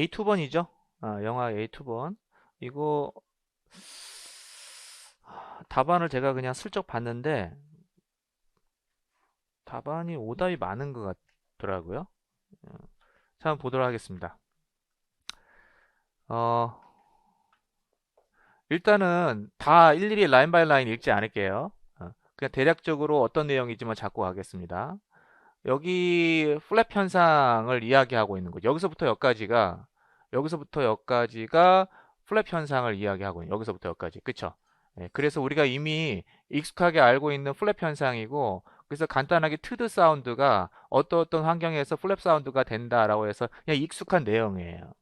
A2번이죠. 영화 A2번. 이거 답안을 제가 그냥 슬쩍 봤는데 답안이 오답이 많은 것 같더라고요. 자, 한번 보도록 하겠습니다. 어, 일단은 다 일일이 라인 바이 라인 읽지 않을게요. 그냥 대략적으로 어떤 내용이지만 잡고 가겠습니다. 여기 플랩 현상을 이야기하고 있는 거죠. 여기서부터 여기까지가 플랩 현상을 이야기하고 있는, 여기서부터 여기까지. 그쵸? 예, 그래서 우리가 이미 익숙하게 알고 있는 플랩 현상이고, 그래서 간단하게 트드 사운드가 어떤 환경에서 플랩 사운드가 된다라고 해서 그냥 익숙한 내용이에요.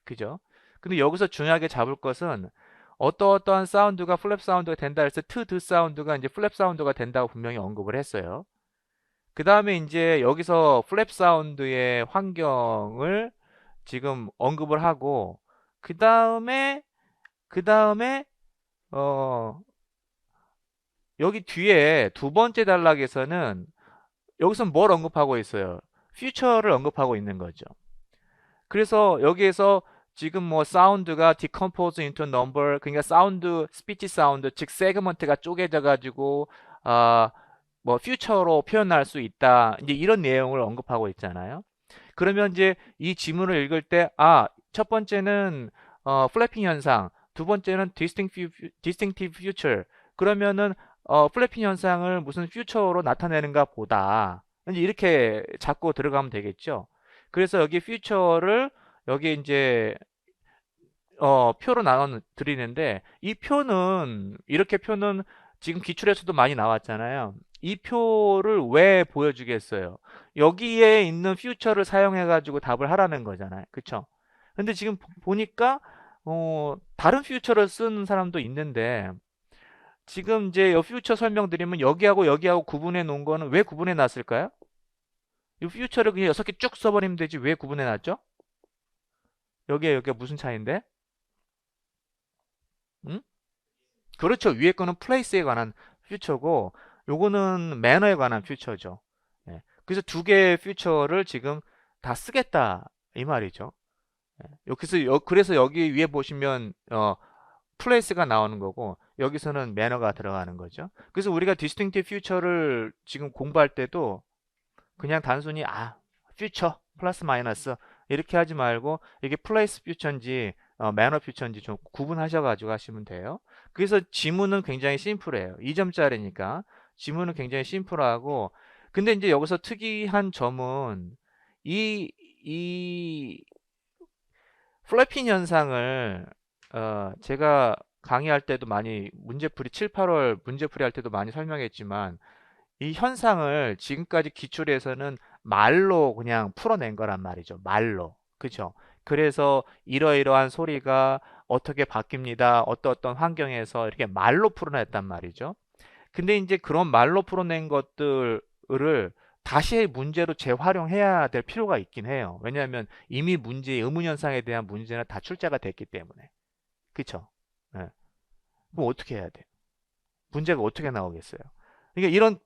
그죠? 근데 여기서 중요하게 잡을 것은 어떠한 사운드가 플랩 사운드가 된다 해서 트드 사운드가 이제 플랩 사운드가 된다고 분명히 언급을 했어요. 그 다음에 이제 여기서 플랩 사운드의 환경을 지금 언급을 하고, 그 다음에, 그 다음에, 어, 여기 뒤에 두 번째 단락에서는 여기서 뭘 언급하고 있어요? 퓨처를 언급하고 있는 거죠. 그래서 여기에서 지금 뭐 사운드가 decompose into number, 그러니까 사운드, 스피치 사운드, 즉 세그먼트가 쪼개져 가지고 뭐 퓨처로 표현할 수 있다. 이제 이런 내용을 언급하고 있잖아요. 그러면 이제 이 지문을 읽을 때 첫 번째는 플래핑 현상, 두 번째는 distinctive future. 그러면은 플래핑 현상을 무슨 퓨처로 나타내는가 보다. 이제 이렇게 잡고 들어가면 되겠죠. 그래서 여기 퓨처를 여기 이제 표로 나눠 드리는데 이 표는 이렇게 표는 지금 기출에서도 많이 나왔잖아요. 이 표를 왜 보여주겠어요? 여기에 있는 퓨처를 사용해 가지고 답을 하라는 거잖아요. 그쵸? 근데 지금 보니까 다른 퓨처를 쓴 사람도 있는데 지금 이제 이 퓨처 설명드리면 여기하고 여기하고 구분해 놓은 거는 왜 구분해 놨을까요? 이 퓨처를 그냥 6개 쭉 써버리면 되지 왜 구분해 놨죠? 여기가 무슨 차이인데? 응? 그렇죠. 위에 거는 플레이스에 관한 퓨처고 요거는 매너에 관한 퓨처죠. 예. 그래서 두 개의 퓨처를 지금 다 쓰겠다 이 말이죠. 예. 그래서 여기 위에 보시면 플레이스가 나오는 거고 여기서는 매너가 들어가는 거죠. 그래서 우리가 디스팅티브 퓨처를 지금 공부할 때도 그냥 단순히 퓨처 플러스 마이너스 이렇게 하지 말고 이게 플레이스 퓨처인지 매너 퓨처인지 좀 구분하셔가지고 하시면 돼요. 그래서 지문은 굉장히 심플해요. 2점짜리니까 지문은 굉장히 심플하고 근데 이제 여기서 특이한 점은 이 플래핑 현상을 제가 강의할 때도 많이 문제풀이 7, 8월 문제풀이 할 때도 많이 설명했지만 이 현상을 지금까지 기출에서는 말로 그냥 풀어낸 거란 말이죠. 말로. 그죠? 그래서 이러이러한 소리가 어떻게 바뀝니다. 어떤 환경에서 이렇게 말로 풀어냈단 말이죠. 근데 이제 그런 말로 풀어낸 것들을 다시 문제로 재활용해야 될 필요가 있긴 해요. 왜냐하면 이미 의문 현상에 대한 문제는 다 출제가 됐기 때문에. 그쵸? 예. 그럼 어떻게 해야 돼? 문제가 어떻게 나오겠어요? 그러니까 이런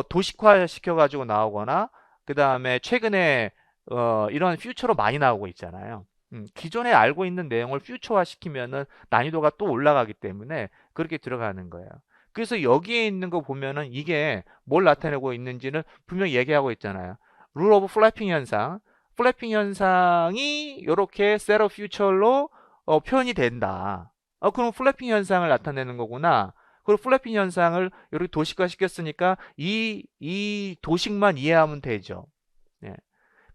도식화 시켜가지고 나오거나 그 다음에 최근에 이런 퓨처로 많이 나오고 있잖아요. 기존에 알고 있는 내용을 퓨처화 시키면은 난이도가 또 올라가기 때문에 그렇게 들어가는 거예요. 그래서 여기에 있는 거 보면은 이게 뭘 나타내고 있는지는 분명히 얘기하고 있잖아요. 룰 오브 플래핑 현상. 플래핑 현상이 이렇게 셋업 퓨처로 표현이 된다. 그럼 플래핑 현상을 나타내는 거구나. 그리고 플래핑 현상을 이렇게 도식화 시켰으니까 이 도식만 이해하면 되죠. 예.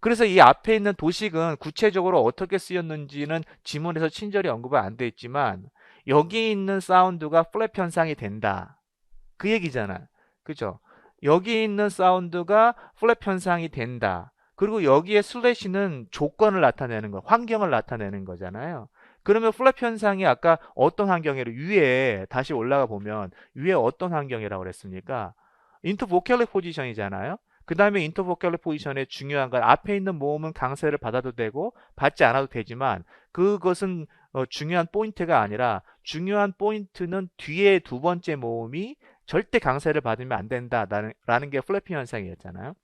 그래서 이 앞에 있는 도식은 구체적으로 어떻게 쓰였는지는 지문에서 친절히 언급은 안 돼 있지만 여기 있는 사운드가 플랩 현상이 된다. 그 얘기잖아. 그죠? 여기 있는 사운드가 플랩 현상이 된다. 그리고 여기에 슬래시는 조건을 나타내는 거, 환경을 나타내는 거잖아요. 그러면 플랩 현상이 아까 어떤 환경이로 위에 다시 올라가 보면 위에 어떤 환경이라고 그랬습니까? 인터보컬릭 포지션이잖아요. 그 다음에 인터보컬릭 포지션의 중요한 건 앞에 있는 모음은 강세를 받아도 되고 받지 않아도 되지만 그것은 중요한 포인트가 아니라 중요한 포인트는 뒤에 두 번째 모음이 절대 강세를 받으면 안 된다라는 게 플래핑 현상이었잖아요.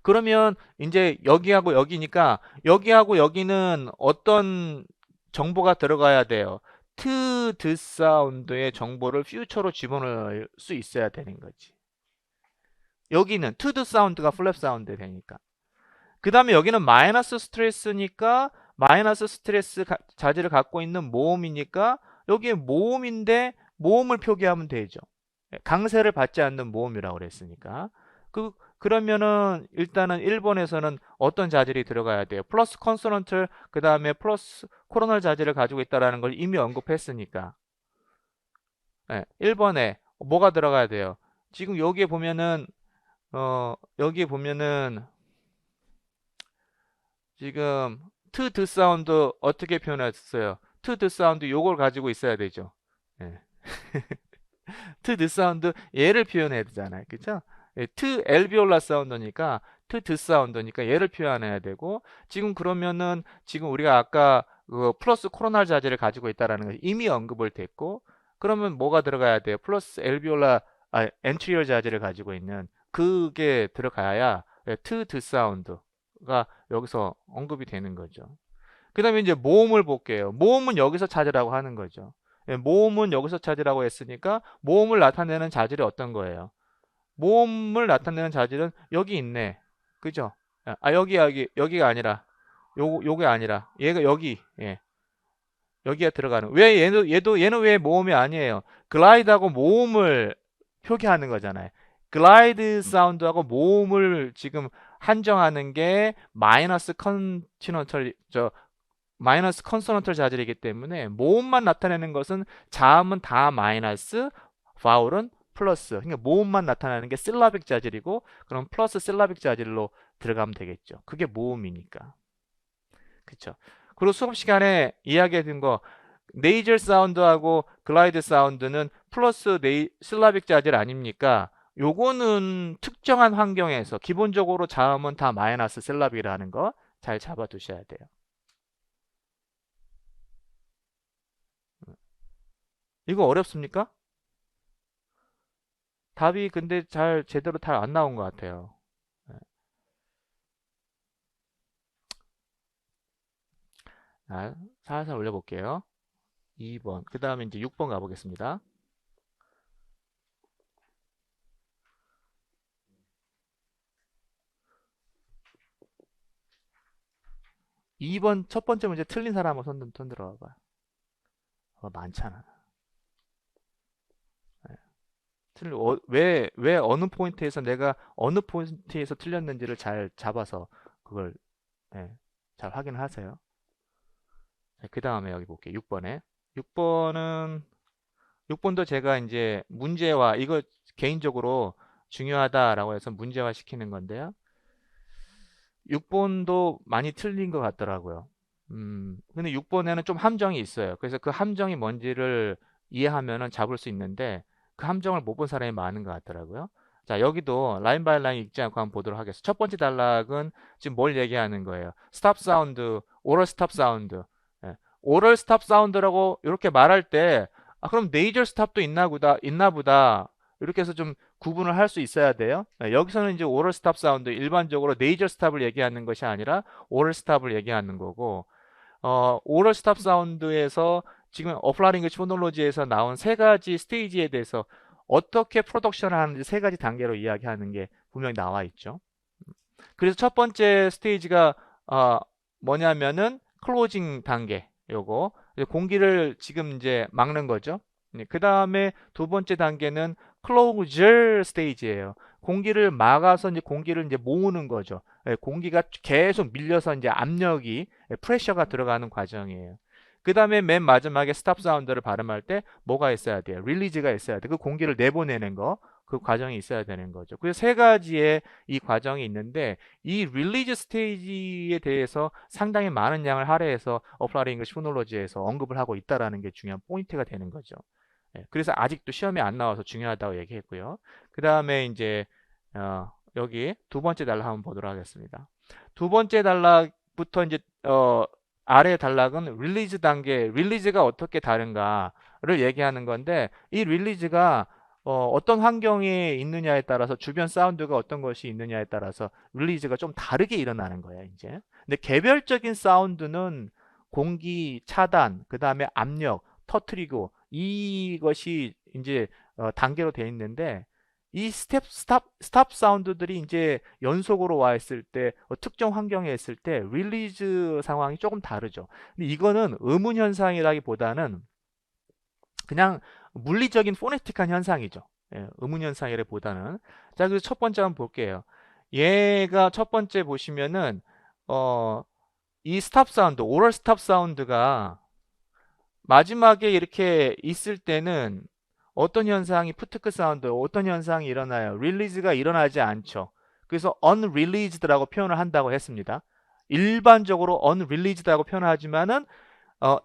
그러면 이제 여기하고 여기니까 여기하고 여기는 어떤 정보가 들어가야 돼요. to the 사운드의 정보를 퓨처로 집어넣을 수 있어야 되는 거지. 여기는 to the 사운드가 플랩 사운드 되니까. 그 다음에 여기는 마이너스 스트레스니까 마이너스 스트레스 자질을 갖고 있는 모음이니까 여기에 모음인데 모음을 표기하면 되죠. 강세를 받지 않는 모음이라고 그랬으니까. 그러면은 일단은 1번에서는 어떤 자질이 들어가야 돼요? 플러스 컨소넌트 그 다음에 플러스 코로널 자질을 가지고 있다는 걸 이미 언급했으니까. 1번에 뭐가 들어가야 돼요? 지금 여기에 보면은 여기에 보면은 지금 to the 사운드 어떻게 표현했어요? to the 사운드 요걸 가지고 있어야 되죠. 예. to the 사운드 얘를 표현해야 되잖아요. 그죠? 예, to alveolar 사운드니까 to the 사운드니까 얘를 표현해야 되고 지금 그러면은 지금 우리가 아까 그 플러스 코로날 자질을 가지고 있다라는 걸 이미 언급을 됐고 그러면 뭐가 들어가야 돼요? 플러스 alveolar anterior 자질을 가지고 있는 그게 들어가야 to the 사운드가 여기서 언급이 되는 거죠. 그 다음에 이제 모음을 볼게요. 모음은 여기서 찾으라고 하는 거죠. 모음은 여기서 찾으라고 했으니까 모음을 나타내는 자질이 어떤 거예요? 모음을 나타내는 자질은 여기 있네. 그죠? 여기가 아니라 요게 아니라 얘가 여기 여기에 들어가는 왜 얘는 왜 모음이 아니에요? 글라이드하고 모음을 표기하는 거잖아요. 글라이드 사운드하고 모음을 지금 한정하는 게 마이너스 컨소넌털 자질이기 때문에 모음만 나타내는 것은 자음은 다 마이너스, 바울은 플러스. 그러니까 모음만 나타나는 게 실라빅 자질이고 그럼 플러스 실라빅 자질로 들어가면 되겠죠. 그게 모음이니까. 그쵸? 그리고 수업 시간에 이야기했던 거 네이절 사운드하고 글라이드 사운드는 플러스 실라빅 자질 아닙니까? 요거는 특정한 환경에서 기본적으로 자음은 다 마이너스 실라빅이라는 거 잘 잡아 두셔야 돼요. 이거 어렵습니까? 답이 근데 제대로 잘 안 나온 것 같아요. 네. 자, 살살 올려볼게요. 2번. 그 다음에 이제 6번 가보겠습니다. 2번 첫 번째 문제 틀린 사람 한번 손 들어봐봐. 많잖아. 네. 왜 어느 포인트에서 내가 어느 포인트에서 틀렸는지를 잘 잡아서 그걸 네, 잘 확인하세요. 그 다음에 여기 볼게요. 6번에. 6번은 6번도 제가 이제 문제화 이거 개인적으로 중요하다라고 해서 문제화 시키는 건데요. 6번도 많이 틀린 것 같더라고요. 근데 6번에는 좀 함정이 있어요. 그래서 그 함정이 뭔지를 이해하면은 잡을 수 있는데 그 함정을 못 본 사람이 많은 것 같더라고요. 자, 여기도 라인 바이 라인 읽지 않고 한번 보도록 하겠습니다. 첫 번째 단락은 지금 뭘 얘기하는 거예요? 스탑 사운드, 오럴 스탑 사운드. 오럴 스탑 사운드라고 이렇게 말할 때 그럼 네이절 스탑도 있나 보다. 이렇게 해서 좀 구분을 할 수 있어야 돼요. 여기서는 이제 오럴 스탑 사운드 일반적으로 네이절 스탑을 얘기하는 것이 아니라 오럴 스탑을 얘기하는 거고 오럴 스탑 사운드에서 지금 어플라링귀지 포놀로지에서 나온 세 가지 스테이지에 대해서 어떻게 프로덕션을 하는지 세 가지 단계로 이야기하는 게 분명히 나와 있죠. 그래서 첫 번째 스테이지가 뭐냐면은 클로징 단계 요거 공기를 지금 이제 막는 거죠. 그 다음에 두 번째 단계는 클로저 스테이지예요. 공기를 막아서 이제 공기를 이제 모으는 거죠. 공기가 계속 밀려서 이제 압력이 프레셔가 들어가는 과정이에요. 그 다음에 맨 마지막에 스탑 사운드를 발음할 때 뭐가 있어야 돼요? 릴리즈가 있어야 돼. 그 공기를 내보내는 거, 그 과정이 있어야 되는 거죠. 그래서 세 가지의 이 과정이 있는데 이 릴리즈 스테이지에 대해서 상당히 많은 양을 할애해서 어플라잉 잉글리시 포놀로지에서 언급을 하고 있다라는 게 중요한 포인트가 되는 거죠. 그래서 아직도 시험에 안 나와서 중요하다고 얘기했고요. 그 다음에 이제 여기 두 번째 단락 한번 보도록 하겠습니다. 두 번째 단락부터 이제 아래 단락은 릴리즈 단계, 릴리즈가 어떻게 다른가를 얘기하는 건데 이 릴리즈가 어떤 환경에 있느냐에 따라서 주변 사운드가 어떤 것이 있느냐에 따라서 릴리즈가 좀 다르게 일어나는 거예요, 이제. 근데 개별적인 사운드는 공기 차단, 그 다음에 압력, 터트리고 이것이 이제 단계로 되어 있는데 이 스탑 사운드들이 이제 연속으로 와 있을 때 특정 환경에 있을 때 릴리즈 상황이 조금 다르죠. 근데 이거는 의문 현상이라기보다는 그냥 물리적인 포네틱한 현상이죠. 예, 의문 현상이라기보다는. 자, 그래서 첫 번째 한번 볼게요. 얘가 첫 번째 보시면은 어, 이 스탑 사운드, 오럴 스탑 사운드가 마지막에 이렇게 있을 때는 어떤 현상이 푸트크 사운드, 어떤 현상이 일어나요? 릴리즈가 일어나지 않죠. 그래서 unreleased라고 표현을 한다고 했습니다. 일반적으로 unreleased라고 표현하지만은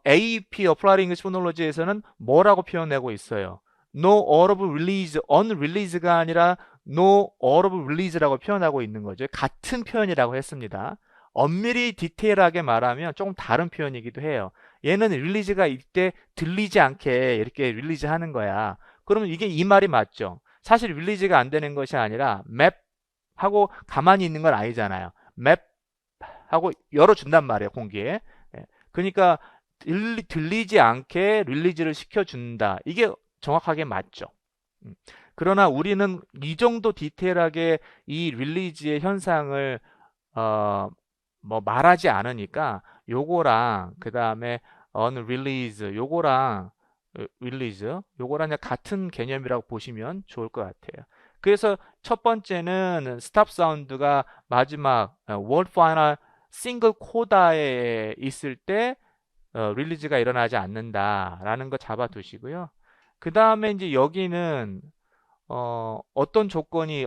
AEP Applied English Phonology에서는 뭐라고 표현하고 있어요? No audible release, unreleased가 아니라 no audible release라고 표현하고 있는 거죠. 같은 표현이라고 했습니다. 엄밀히 디테일하게 말하면 조금 다른 표현이기도 해요. 얘는 릴리즈가 이때 들리지 않게 이렇게 릴리즈 하는 거야. 그러면 이게 이 말이 맞죠? 사실 릴리즈가 안 되는 것이 아니라 맵 하고 가만히 있는 건 아니잖아요. 맵 하고 열어준단 말이에요, 공기에. 예. 그러니까 들리지 않게 릴리즈를 시켜준다. 이게 정확하게 맞죠. 음. 그러나 우리는 이 정도 디테일하게 이 릴리즈의 현상을 뭐 말하지 않으니까 요거랑 그 다음에 unrelease 요거랑 release 요거랑 그냥 같은 개념이라고 보시면 좋을 것 같아요. 그래서 첫 번째는 스탑 사운드가 마지막 word final 싱글 코다에 있을 때 릴리즈가 일어나지 않는다라는 거 잡아두시고요. 그 다음에 이제 여기는 어떤 조건이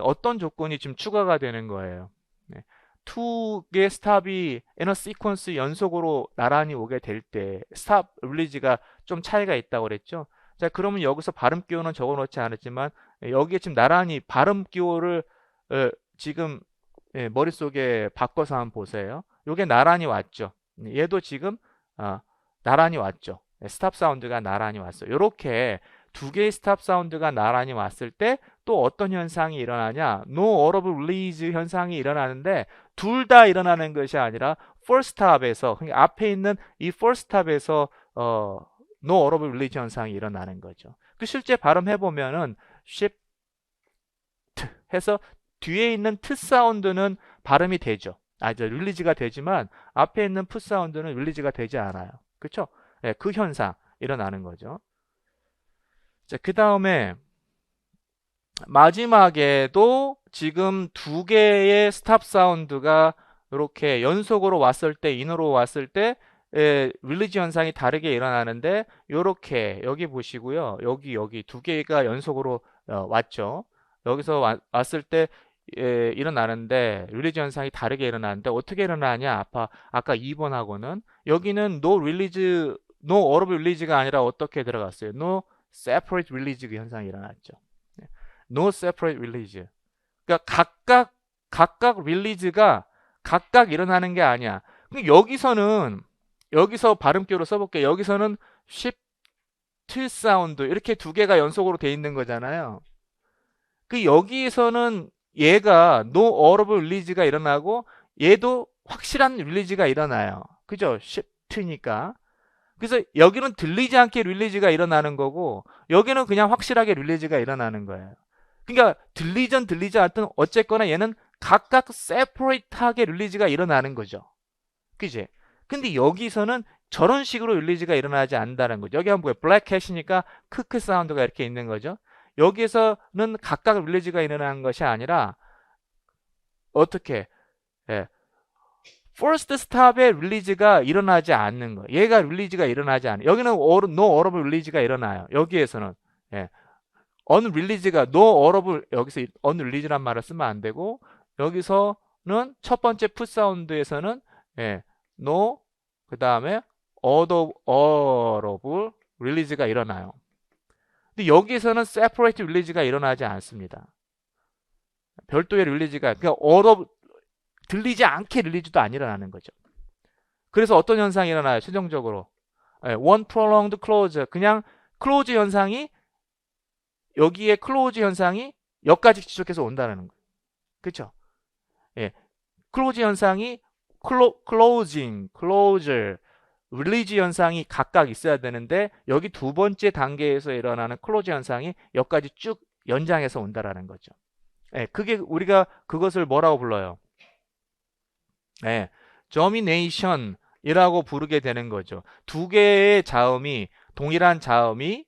지금 추가가 되는 거예요. 네. 두 개의 스탑이 에너 시퀀스 연속으로 나란히 오게 될 때 스탑 릴리즈가 좀 차이가 있다고 그랬죠. 자, 그러면 여기서 발음 기호는 적어 놓지 않았지만 여기에 지금 나란히 발음 기호를 지금 머릿속에 바꿔서 한번 보세요. 요게 나란히 왔죠. 얘도 지금 나란히 왔죠. 스탑 사운드가 나란히 왔어요. 이렇게 두 개의 스탑 사운드가 나란히 왔을 때 또 어떤 현상이 일어나냐? No audible release 현상이 일어나는데 둘 다 일어나는 것이 아니라 first stop에서 그러니까 앞에 있는 이 first stop에서 no audible release 현상이 일어나는 거죠. 그 실제 발음해 보면은 shift 해서 뒤에 있는 트 사운드는 발음이 되죠. 이제 릴리즈가 되지만 앞에 있는 푸 사운드는 릴리즈가 되지 않아요. 그렇죠? 네, 그 현상 일어나는 거죠. 자, 그 다음에 마지막에도 지금 두 개의 스탑 사운드가 이렇게 연속으로 왔을 때, 인으로 왔을 때 릴리즈 현상이 다르게 일어나는데 이렇게 여기 보시고요. 여기 두 개가 연속으로 왔죠. 여기서 왔을 때 일어나는데 릴리즈 현상이 다르게 일어나는데 어떻게 일어나냐? 아까 2번하고는 여기는 no audible release가 아니라 어떻게 들어갔어요? no separate release 그 현상이 일어났죠. no separate release. 그러니까 각각 릴리즈가 각각 일어나는 게 아니야. 여기서 발음기로 써볼게요. 여기서는 shift 사운드 이렇게 두 개가 연속으로 돼 있는 거잖아요. 그 여기에서는 얘가 no audible release가 일어나고 얘도 확실한 릴리즈가 일어나요. 그죠? shift니까. 그래서 여기는 들리지 않게 릴리즈가 일어나는 거고 여기는 그냥 확실하게 릴리즈가 일어나는 거예요. 그러니까 들리지 않든 어쨌거나 얘는 각각 세퍼레이트하게 릴리즈가 일어나는 거죠. 그지? 근데 여기서는 저런 식으로 릴리즈가 일어나지 않는다는 거죠. 여기 한번 보세요. 블랙캣이니까 크크 사운드가 이렇게 있는 거죠. 여기에서는 각각 릴리즈가 일어나는 것이 아니라 어떻게 first stop에 릴리즈가 일어나지 않는 거. 얘가 릴리즈가 일어나지 않아요. 여기는 no audible 릴리즈가 일어나요. 여기에서는 unreleased가 no audible 여기서 unreleased란 말을 쓰면 안 되고 여기서는 첫 번째 푸 사운드에서는 no 그 다음에 audible release가 일어나요. 근데 여기서는 separate release가 일어나지 않습니다. 별도의 릴리즈가 그러니까 들리지 않게 릴리즈도 안 일어나는 거죠. 그래서 어떤 현상이 일어나요? 최종적으로 one prolonged close 그냥 close 현상이 여기에 클로즈 현상이 여기까지 지속해서 온다는 거예요. 그렇죠? 예. 클로즈 현상이 클로징, 클로저, 릴리즈 현상이 각각 있어야 되는데 여기 두 번째 단계에서 일어나는 클로즈 현상이 여기까지 쭉 연장해서 온다라는 거죠. 예, 그게 우리가 그것을 뭐라고 불러요? 예, 저미네이션이라고 부르게 되는 거죠. 두 개의 자음이 동일한 자음이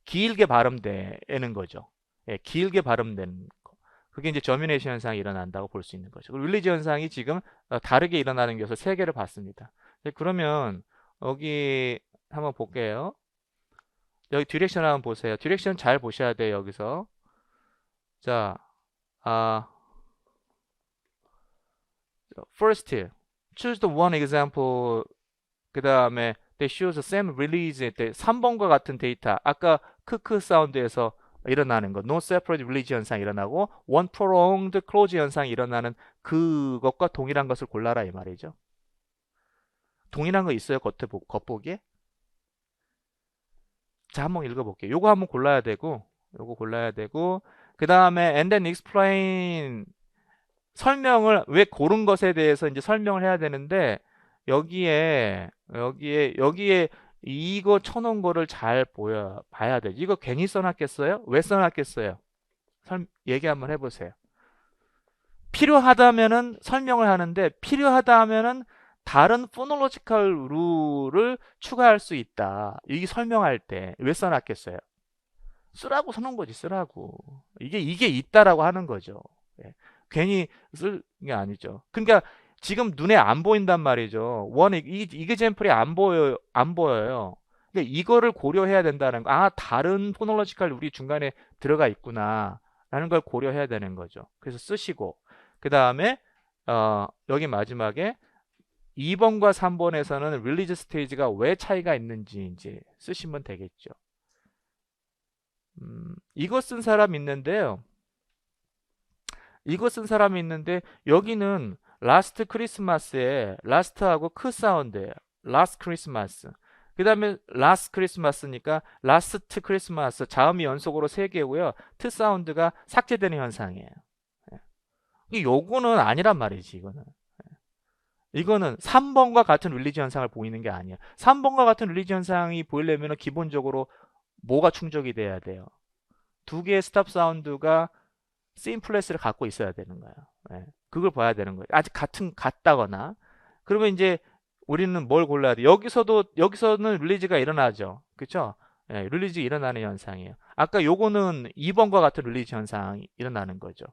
길게 발음되는 거죠. 예, 길게 발음되는 거. 그게 이제 저미네이션 현상이 일어난다고 볼 수 있는 거죠. 릴리즈 현상이 지금 다르게 일어나는 것을 세 개를 봤습니다. 그러면 여기 한번 볼게요. 여기 디렉션 한번 보세요. 디렉션 잘 보셔야 돼요. 여기서 자, 아, first choose the one example. 그 다음에 they shows the same release. 3번과 같은 데이터. 아까 크크 사운드에서 일어나는 거, no separate release 현상이 일어나고 one prolonged close 현상이 일어나는 그것과 동일한 것을 골라라 이 말이죠. 동일한 거 있어요? 겉보기에? 자, 한번 읽어볼게요. 요거 한번 골라야 되고, 그 다음에 and then explain. 설명을 왜 고른 것에 대해서 이제 설명을 해야 되는데 여기에 이거 쳐놓은 거를 잘 봐야 돼. 이거 괜히 써놨겠어요? 왜 써놨겠어요? 얘기 한번 해보세요. 필요하다면은 설명을 하는데 필요하다 하면은 다른 포놀로지컬 룰을 추가할 수 있다. 이게 설명할 때 왜 써놨겠어요? 쓰라고 써놓은 거지, 쓰라고. 이게 있다라고 하는 거죠. 예. 괜히 쓸 게 아니죠. 그러니까 지금 눈에 안 보인단 말이죠. 이 example이 안 보여요. 그러니까 이거를 고려해야 된다는 거. 아, 다른 포놀로지컬 룰이 중간에 들어가 있구나. 라는 걸 고려해야 되는 거죠. 그래서 쓰시고. 그 다음에, 여기 마지막에 2번과 3번에서는 릴리즈 스테이지가 왜 차이가 있는지 이제 쓰시면 되겠죠. 이거 쓴 사람 있는데요. 이거 쓴 사람이 있는데 여기는 라스트 크리스마스에 라스트하고 크 사운드예요. 라스트 크리스마스. 그 다음에 라스트 크리스마스니까 라스트 크리스마스 자음이 연속으로 3개고요. 트 사운드가 삭제되는 현상이에요. 요거는 아니란 말이지. 이거는 3번과 같은 릴리즈 현상을 보이는 게 아니야. 3번과 같은 릴리즈 현상이 보이려면 기본적으로 뭐가 충족이 돼야 돼요? 두 개의 스탑 사운드가 심플레스를 갖고 있어야 되는 거예요. 예, 그걸 봐야 되는 거예요. 아직 같다거나. 그러면 이제 우리는 뭘 골라야 돼? 여기서는 릴리즈가 일어나죠. 그쵸? 예, 릴리즈 일어나는 현상이에요. 아까 요거는 2번과 같은 릴리즈 현상이 일어나는 거죠.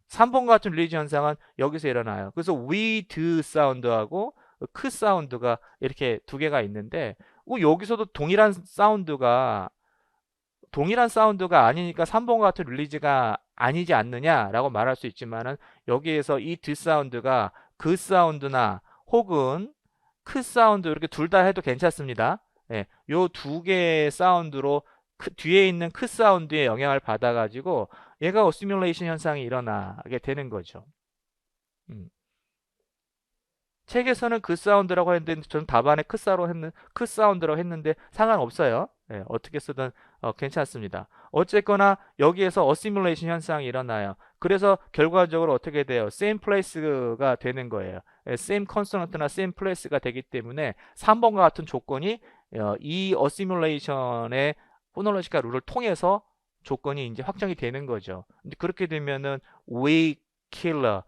3번과 같은 릴리즈 현상은 여기서 일어나요. 그래서 we do 사운드하고 크 사운드가 이렇게 두 개가 있는데 여기서도 동일한 사운드가 아니니까 3번 같은 릴리즈가 아니지 않느냐라고 말할 수 있지만은 여기에서 이 드 사운드가 그 사운드나 혹은 크 사운드 이렇게 둘 다 해도 괜찮습니다. 예, 요 두 개의 사운드로 뒤에 있는 크 사운드에 영향을 받아가지고 얘가 어시뮬레이션 현상이 일어나게 되는 거죠. 책에서는 그 사운드라고 했는데 저는 답안에 크 사운드라고 했는데 상관없어요. 예, 어떻게 쓰든 괜찮습니다. 어쨌거나 여기에서 어시뮬레이션 현상이 일어나요. 그래서 결과적으로 어떻게 돼요? same place가 되는 거예요. 예, same consonant나 same place가 되기 때문에 3번과 같은 조건이 이 어시뮬레이션의 포놀로지컬 룰을 통해서 조건이 이제 확정이 되는 거죠. 그렇게 되면은 we killer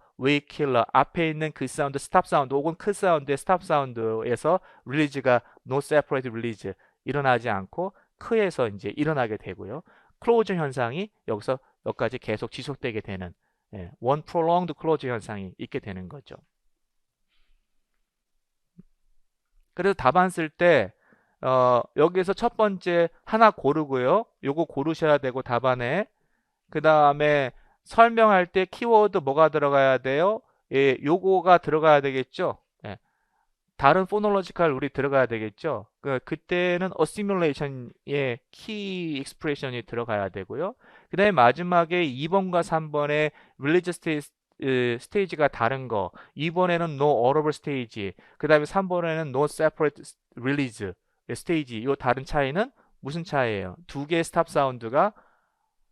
앞에 있는 그 사운드 스탑 사운드 혹은 크 사운드의 스탑 사운드에서 릴리즈가 no separate release 일어나지 않고 크에서 이제 일어나게 되고요. 클로즈 현상이 여기까지 계속 지속되게 되는 one prolonged close 현상이 있게 되는 거죠. 그래서 답안 쓸 때 여기에서 첫 번째 하나 고르고요. 요거 고르셔야 되고 답안에 그 다음에 설명할 때 키워드 뭐가 들어가야 돼요? 예, 요거가 들어가야 되겠죠. 예, 다른 포놀로지컬 룰이 들어가야 되겠죠. 그때는 어시뮬레이션의 키 익스프레션이 들어가야 되고요. 그 다음에 마지막에 2번과 3번의 릴리즈 스테이지가 다른 거. 2번에는 no audible stage. 그 다음에 3번에는 no separate release 스테이지. 요 다른 차이는 무슨 차이예요? 두 개의 스탑 사운드가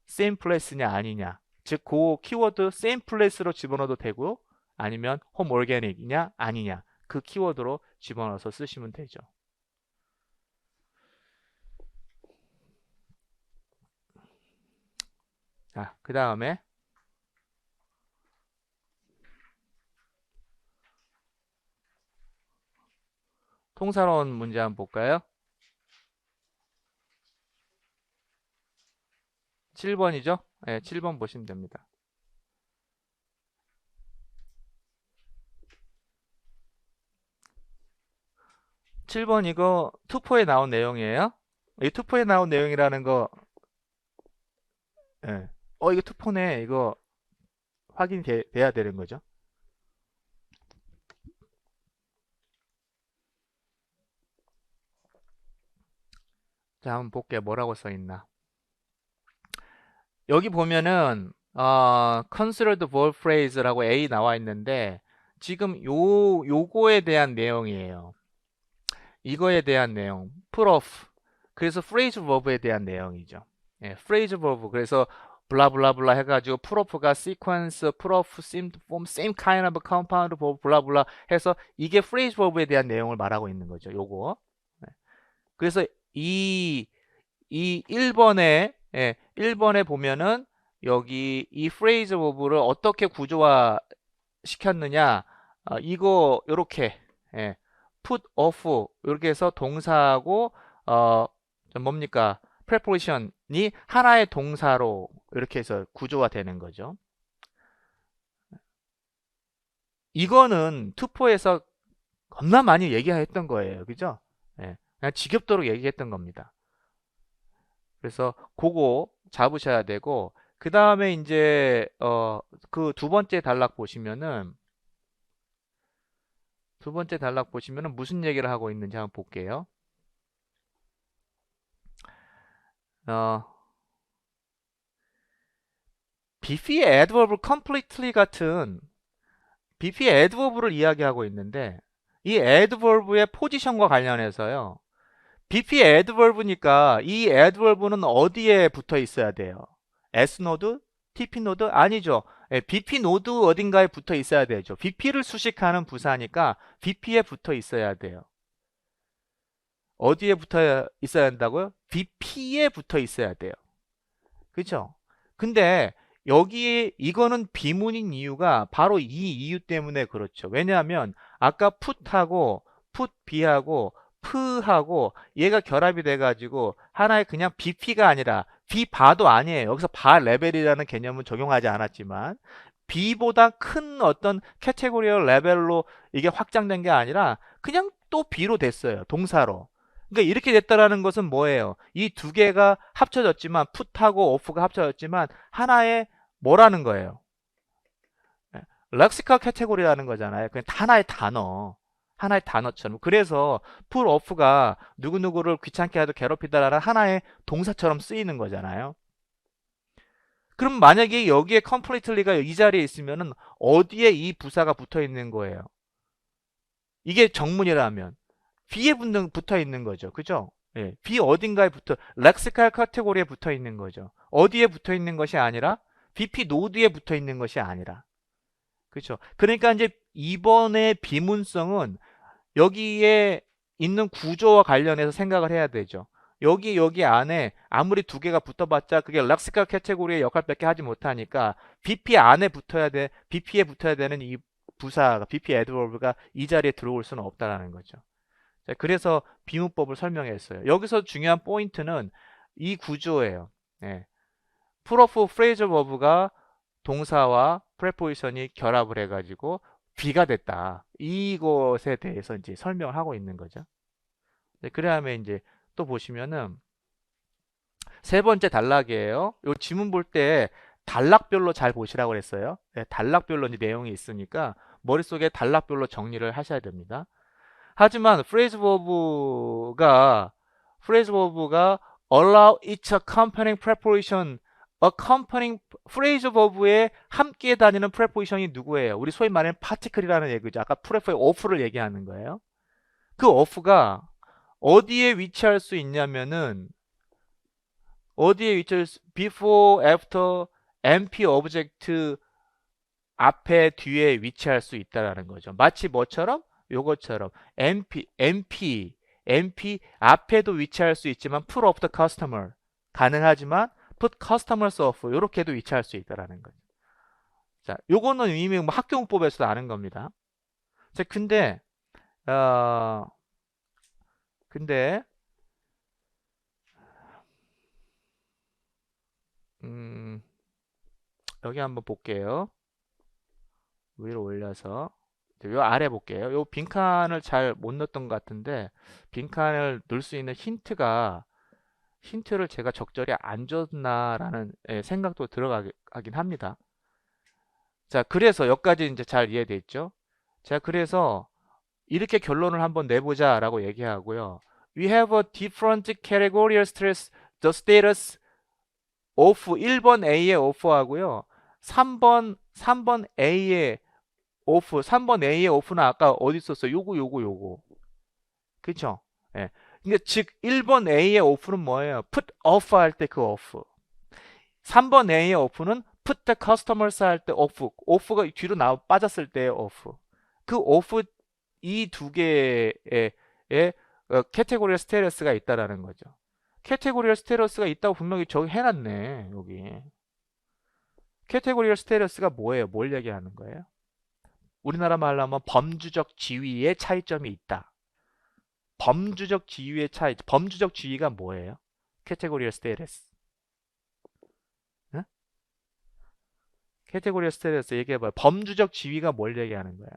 same place냐 아니냐. 즉, 그 키워드 same place로 집어넣어도 되고 아니면 home organic이냐 아니냐. 그 키워드로 집어넣어서 쓰시면 되죠. 자, 그 다음에 통사론 문제 한번 볼까요? 7번이죠? 네, 7번 보시면 됩니다. 7번 이거 투포에 나온 내용이에요. 이 투포에 나온 내용이라는 거, 예. 이거 투포네. 이거 확인돼야 되는 거죠. 자, 한번 볼게요. 뭐라고 써 있나. 여기 보면은 considered verb phrase라고 A 나와 있는데 지금 요거에 대한 내용이에요. 이거에 대한 내용. put off. 그래서 phrase verb에 대한 내용이죠. 예, phrase verb. 그래서 블라블라블라 해가지고 put off가 sequence, put off seem to form same kind of compound verb 블라블라 해서 이게 phrase verb에 대한 내용을 말하고 있는 거죠. 요거. 네. 그래서 이 1번에, 예, 1번에 보면은 여기 이 phrase verb를 어떻게 구조화 시켰느냐. 이거 요렇게, 예, put off 이렇게 해서 동사하고 뭡니까? preposition이 하나의 동사로 이렇게 해서 구조화 되는 거죠. 이거는 투포에서 겁나 많이 얘기했던 거예요. 그죠? 예, 그냥 지겹도록 얘기했던 겁니다. 그래서 그거 잡으셔야 되고, 그 다음에 이제 그 두 번째 단락 보시면은 무슨 얘기를 하고 있는지 한번 볼게요. 비피의 adverb completely 같은 비피의 adverb를 이야기하고 있는데 이 adverb의 포지션과 관련해서요. 비피의 adverb니까 이 adverb는 어디에 붙어 있어야 돼요? S 노드? TP 노드? 아니죠. BP 노드 어딘가에 붙어 있어야 되죠. BP를 수식하는 부사니까 BP에 붙어 있어야 돼요. 어디에 붙어 있어야 한다고요? BP에 붙어 있어야 돼요. 그죠? 근데 여기에 이거는 비문인 이유가 바로 이 이유 때문에 그렇죠. 왜냐하면 아까 put하고 putb하고 p하고 얘가 결합이 돼가지고 하나의 그냥 BP가 아니라 B바도 아니에요. 여기서 바 레벨이라는 개념은 적용하지 않았지만 B보다 큰 어떤 캐테고리얼 레벨로 이게 확장된 게 아니라 그냥 또 B로 됐어요. 동사로. 그러니까 이렇게 됐다라는 것은 뭐예요? 이 두 개가 합쳐졌지만 put하고 off가 합쳐졌지만 하나의 뭐라는 거예요? 렉시컬 캐테고리라는 거잖아요. 그냥 하나의 단어처럼. 그래서 put off가 누구누구를 귀찮게 해도 괴롭히다라는 하나의 동사처럼 쓰이는 거잖아요. 그럼 만약에 여기에 completely가 이 자리에 있으면은 어디에 이 부사가 붙어 있는 거예요? 이게 정문이라면 B에 붙어 있는 거죠. 그죠? 예, B 어딘가에 렉시컬 카테고리에 붙어 있는 거죠. 어디에 붙어 있는 것이 아니라 BP 노드에 붙어 있는 것이 아니라. 그렇죠? 그러니까 이제 이번의 비문성은 여기에 있는 구조와 관련해서 생각을 해야 되죠. 여기 안에 아무리 두 개가 붙어봤자 그게 렉시컬 캐테고리의 역할밖에 하지 못하니까 BP 안에 BP에 붙어야 되는 이 부사가 BP 애드버브가 이 자리에 들어올 수는 없다라는 거죠. 자, 그래서 비문법을 설명했어요. 여기서 중요한 포인트는 이 구조예요. 예. 풀오프 프레이저 버브가 동사와 프레포지션이 결합을 해가지고 B가 됐다. 이것에 대해서 이제 설명을 하고 있는 거죠. 네, 그래야면 이제 또 보시면은 세 번째 단락이에요. 요 지문 볼 때 단락별로 잘 보시라고 그랬어요. 네, 단락별로 이제 내용이 있으니까 머릿속에 단락별로 정리를 하셔야 됩니다. 하지만 프레이즈 버브가 allow each accompanying preposition accompanying phrase verb에 함께 다니는 preposition이 누구예요? 우리 소위 말하는 particle이라는 얘기죠. 아까 pref의 off를 얘기하는 거예요. 그 off가 어디에 위치할 수 있냐면은 어디에 위치할 수, before, after, NP object 앞에 뒤에 위치할 수 있다라는 거죠. 마치 뭐처럼? 요것처럼 NP 앞에도 위치할 수 있지만 put of the customer 가능하지만 put customers of 이렇게도 위치할 수 있다라는 거죠. 자, 요거는 이미 뭐 학교용법에서도 아는 겁니다. 자, 어, 근데 음, 여기 한번 볼게요. 위로 올려서 요 아래 볼게요. 요 빈칸을 잘 못 넣었던 것 같은데 빈칸을 넣을 수 있는 힌트를 제가 적절히 안 줬나라는 생각도 들어가긴 합니다. 자, 그래서 여기까지 이제 잘 이해됐죠? 자, 그래서 이렇게 결론을 한번 내보자라고 얘기하고요. We have a different categorical stress, the status of 1번 A의 offer하고요. 3번 A의 오프, 3번 A의 오프는 아까 어디 있었어요? 요거. 그쵸? 예. 그러니까 즉 1번 A의 오프는 뭐예요? put off 할 때 그 오프. 3번 A의 오프는 put the customers 할 때 오프. 오프가 뒤로 빠졌을 때의 오프. 그 오프 이 두 개의 캐테고리얼 스테러스가 있다라는 거죠. 캐테고리얼 스테러스가 있다고 분명히 저기 해놨네. 여기. 캐테고리얼 스테러스가 뭐예요? 뭘 얘기하는 거예요? 우리나라 말로 하면 범주적 지위의 차이점이 있다. 범주적 지위가 뭐예요? 캐테고리얼 스테러스. 응? 캐테고리얼 스테러스 얘기해봐요. 범주적 지위가 뭘 얘기하는 거예요?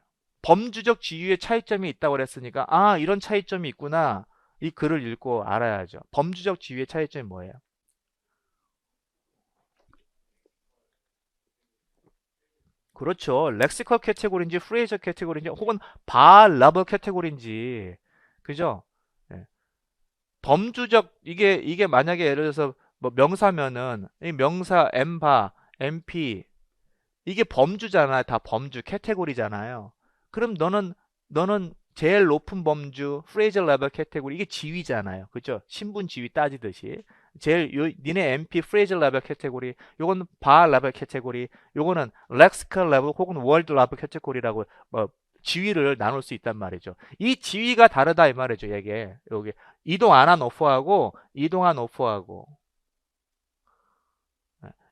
범주적 지위의 차이점이 있다고 그랬으니까 아 이런 차이점이 있구나. 이 글을 읽고 알아야죠. 범주적 지위의 차이점이 뭐예요? 그렇죠. 렉시컬 캐테고리인지 프레이저 캐테고리인지 혹은 발라버 캐테고리인지 그죠? 예. 범주적 이게 만약에 예를 들어서 뭐 명사면은 이 명사 엠바, MP 이게 범주잖아요. 다 범주 캐테고리잖아요. 그럼 너는 제일 높은 범주 프레이저 레벨 캐테고리 이게 지위잖아요. 그죠? 신분 지위 따지듯이 니네 MP 프레이저 레벨 캐테고리 요거는 바 레벨 캐테고리 요거는 렉시컬 레벨 혹은 월드 레벨 캐테고리라고 뭐 지위를 나눌 수 있단 말이죠. 이 지위가 다르다 이 말이죠. 이게 여기 이동 안 한 오퍼하고 이동한 오퍼하고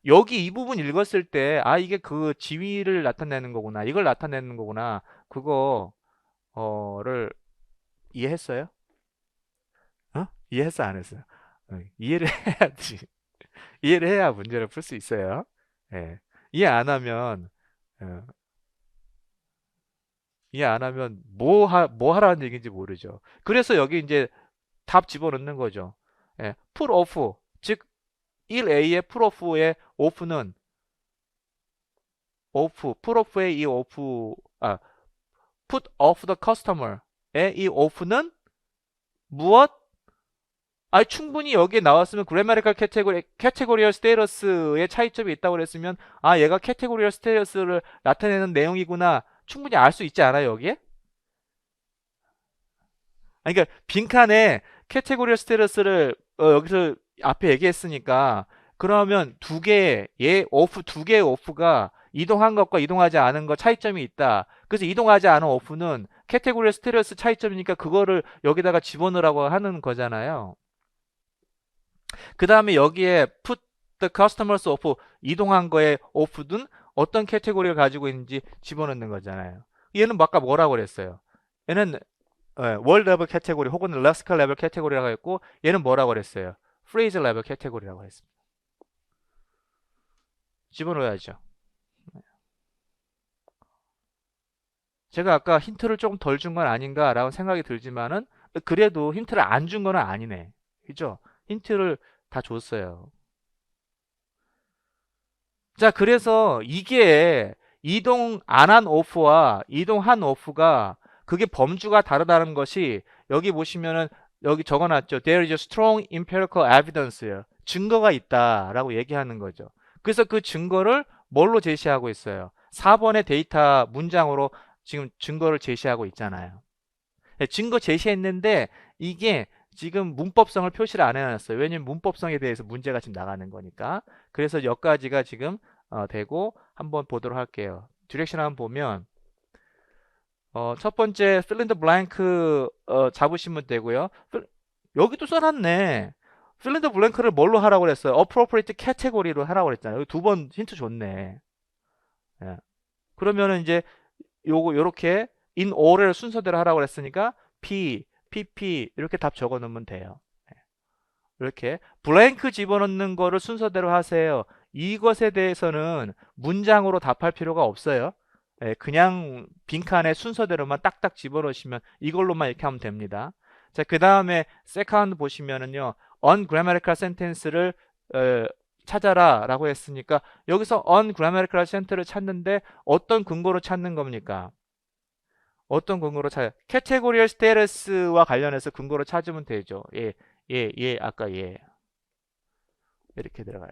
여기 이 부분 읽었을 때, 아, 이게 그 지위를 나타내는 거구나. 이걸 나타내는 거구나. 그거를 이해했어요? 어? 이해했어, 안 했어요? 이해를 해야지. 이해를 해야 문제를 풀 수 있어요. 예. 이해 안 하면, 어, 이해 안 하면 뭐 하라는 얘기인지 모르죠. 그래서 여기 이제 답 집어넣는 거죠. 예. 풀 오프. 즉, 1A의 풀 오프의 오프는 풀오프의 이 오프, put off the customer의 이 off는 무엇? 충분히 여기에 나왔으면 grammatical categorial status의 차이점이 있다고 그랬으면 얘가 categorial status를 나타내는 내용이구나 충분히 알 수 있지 않아요 여기에? 그러니까 빈칸에 categorial status를 여기서 앞에 얘기했으니까 그러면 두 개의 오프가 이동한 것과 이동하지 않은 것 차이점이 있다. 그래서 이동하지 않은 오프는 캐테고리 스테레오스 차이점이니까 그거를 여기다가 집어넣으라고 하는 거잖아요. 그 다음에 여기에 put the customers off 이동한 거에 off는 어떤 캐테고리를 가지고 있는지 집어넣는 거잖아요. 얘는 아까 뭐라고 그랬어요? 얘는 월드 레벨 캐테고리 혹은 렉시컬 레벨 캐테고리라고 했고 얘는 뭐라고 그랬어요? 프레이즈 레벨 캐테고리라고 했습니다. 집어넣어야죠. 제가 아까 힌트를 조금 덜 준 건 아닌가라고 생각이 들지만은 그래도 힌트를 안 준 건 아니네. 그죠? 힌트를 다 줬어요. 자, 그래서 이게 이동 안 한 오프와 이동한 오프가 그게 범주가 다르다는 것이 여기 보시면은 여기 적어놨죠. There is a strong empirical evidence예요. 증거가 있다라고 얘기하는 거죠. 그래서 그 증거를 뭘로 제시하고 있어요? 4번의 데이터 문장으로 지금 증거를 제시하고 있잖아요. 증거 제시했는데 이게 지금 문법성을 표시를 안 해놨어요. 왜냐면 문법성에 대해서 문제가 지금 나가는 거니까. 그래서 여기까지가 지금 되고 한번 보도록 할게요. 디렉션 한번 보면 첫 번째 fill in the blank 잡으시면 되고요. 여기도 써놨네. fill in the blank를 뭘로 하라고 그랬어요? appropriate category로 하라고 그랬잖아요. 두 번 힌트 줬네. 예. 그러면은 이제 요렇게 in order 순서대로 하라고 그랬으니까 P, PP 이렇게 답 적어 놓으면 돼요. 이렇게 블랭크 집어넣는 거를 순서대로 하세요. 이것에 대해서는 문장으로 답할 필요가 없어요. 그냥 빈칸에 순서대로만 딱딱 집어넣으시면 이걸로만 이렇게 하면 됩니다. 자, 그 다음에 세컨드 보시면은요. ungrammatical sentence를 찾아라 라고 했으니까 여기서 ungrammatical sentence를 찾는데 어떤 근거로 찾는 겁니까? 어떤 근거로 찾아요? categorial status와 관련해서 근거로 찾으면 되죠. 아까 이렇게 들어가요.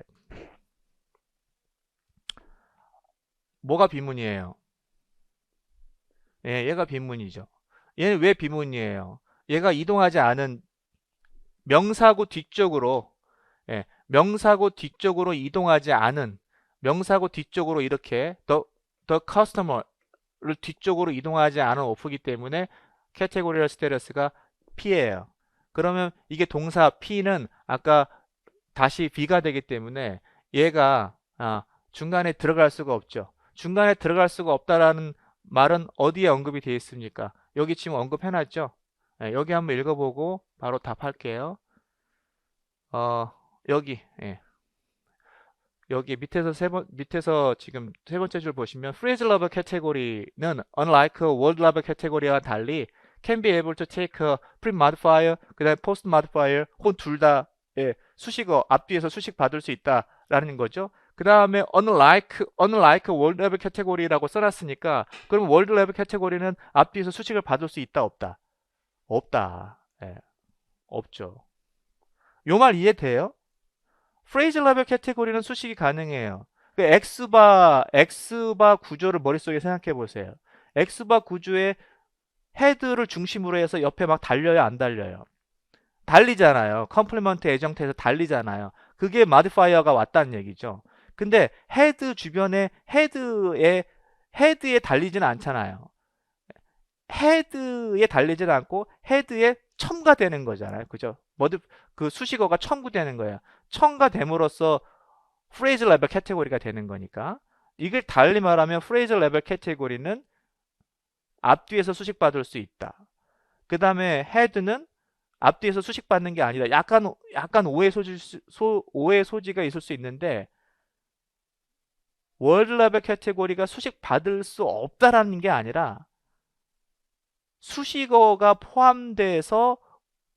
뭐가 비문이에요? 얘가 비문이죠. 얘는 왜 비문이에요? 얘가 이동하지 않은 명사구 뒤쪽으로, 명사구 뒤쪽으로 이동하지 않은 명사구 뒤쪽으로 이렇게 the customer를 뒤쪽으로 이동하지 않은 오프기 때문에 categorial status가 P예요. 그러면 이게 동사 P는 아까 다시 B가 되기 때문에 얘가 중간에 들어갈 수가 없죠. 중간에 들어갈 수가 없다라는 말은 어디에 언급이 되어 있습니까? 여기 지금 언급해놨죠? 여기 한번 읽어보고 바로 답할게요. 여기, 여기 밑에서 지금 세 번째 줄 보시면 phrase level category는 unlike word level category와 달리 can be able to take a pre-modifier, 그 다음에 post-modifier 혹은 둘 다 수식어 앞뒤에서 수식 받을 수 있다라는 거죠. 그 다음에 unlike word level category라고 써놨으니까 그럼 word level category는 앞뒤에서 수식을 받을 수 있다 없다? 없다. 없죠. 요 말 이해돼요? phrase level category는 수식이 가능해요. 그 X바 구조를 머릿속에 생각해 보세요. X바 구조의 헤드를 중심으로 해서 옆에 막 달려요, 안 달려요? 달리잖아요. 컴플리먼트 애정태에서 달리잖아요. 그게 마디파이어가 왔다는 얘기죠. 근데 헤드 주변에 헤드에 달리지는 않잖아요. 헤드에 달리지는 않고 헤드에 첨가되는 거잖아요. 그죠? 그 수식어가 첨구되는 거예요. 첨가됨으로써 프레이즈 레벨 캐테고리가 되는 거니까. 이걸 달리 말하면 프레이즈 레벨 캐테고리는 앞뒤에서 수식받을 수 있다. 그 다음에 헤드는 앞뒤에서 수식받는 게 아니라 약간 오해 소지가 있을 수 있는데 월드 레벨 캐테고리가 수식받을 수 없다라는 게 아니라 수식어가 포함돼서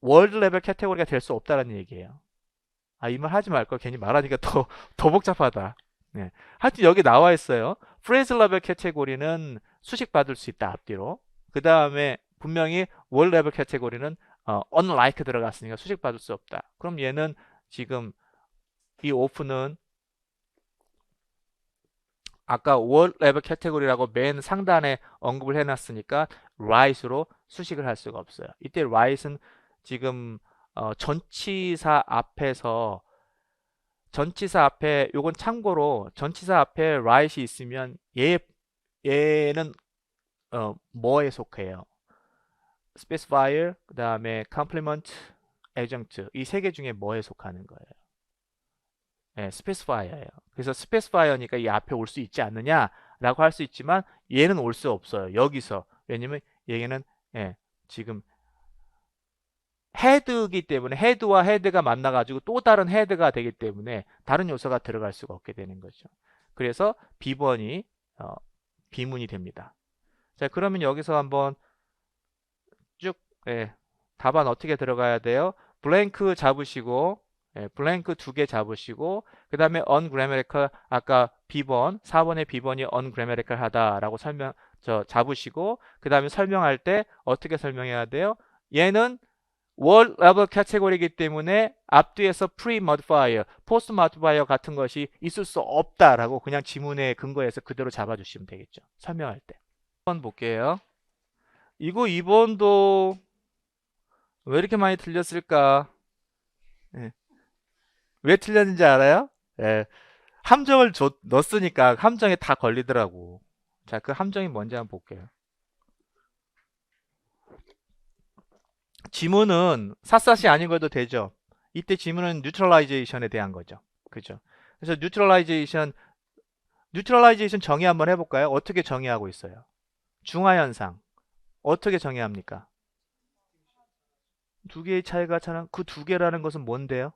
월드 레벨 캐테고리가 될 수 없다라는 얘기예요. 이 말 하지 말걸. 괜히 말하니까 더 복잡하다. 네. 하여튼 여기 나와 있어요. 프레이즈 레벨 캐테고리는 수식받을 수 있다 앞뒤로. 그 다음에 분명히 월 레벨 캐테고리는 unlike 들어갔으니까 수식받을 수 없다. 그럼 얘는 지금 이 오프는 아까 월 레벨 캐테고리라고 맨 상단에 언급을 해놨으니까 right으로 수식을 할 수가 없어요. 이때 right은 지금 전치사 앞에 요건 참고로 전치사 앞에 right이 있으면 얘는 뭐에 속해요? specifier, 그 다음에 complement, adjunct 이 세 개 중에 뭐에 속하는 거예요? specifier예요. 그래서 specifier니까 이 앞에 올 수 있지 않느냐라고 할 수 있지만 얘는 올 수 없어요. 여기서 왜냐면 얘는 지금 헤드이기 때문에 헤드와 헤드가 만나가지고 또 다른 헤드가 되기 때문에 다른 요소가 들어갈 수가 없게 되는 거죠. 그래서 B번이 비문이 됩니다. 자, 그러면 여기서 한번 쭉 답안 어떻게 들어가야 돼요? 블랭크 잡으시고 블랭크 2개 잡으시고 그 다음에 ungrammatical 아까 B번 4번의 B번이 ungrammatical 하다라고 잡으시고 그 다음에 설명할 때 어떻게 설명해야 돼요? 얘는 word level category이기 때문에 앞뒤에서 pre-modifier, post-modifier 같은 것이 있을 수 없다라고 그냥 지문의 근거에서 그대로 잡아주시면 되겠죠. 설명할 때. 1번 볼게요. 이거 2번도 왜 이렇게 많이 틀렸을까? 예. 왜 틀렸는지 알아요? 예. 함정을 넣었으니까 함정에 다 걸리더라고. 자, 그 함정이 뭔지 한번 볼게요. 지문은 샅샅이 안 읽어도 되죠. 이때 지문은 뉴트럴라이제이션에 대한 거죠. 그죠? 그래서 뉴트럴라이제이션 정의 한번 해볼까요? 어떻게 정의하고 있어요? 중화현상. 어떻게 정의합니까? 두 개의 차이가 차는 그 두 개라는 것은 뭔데요?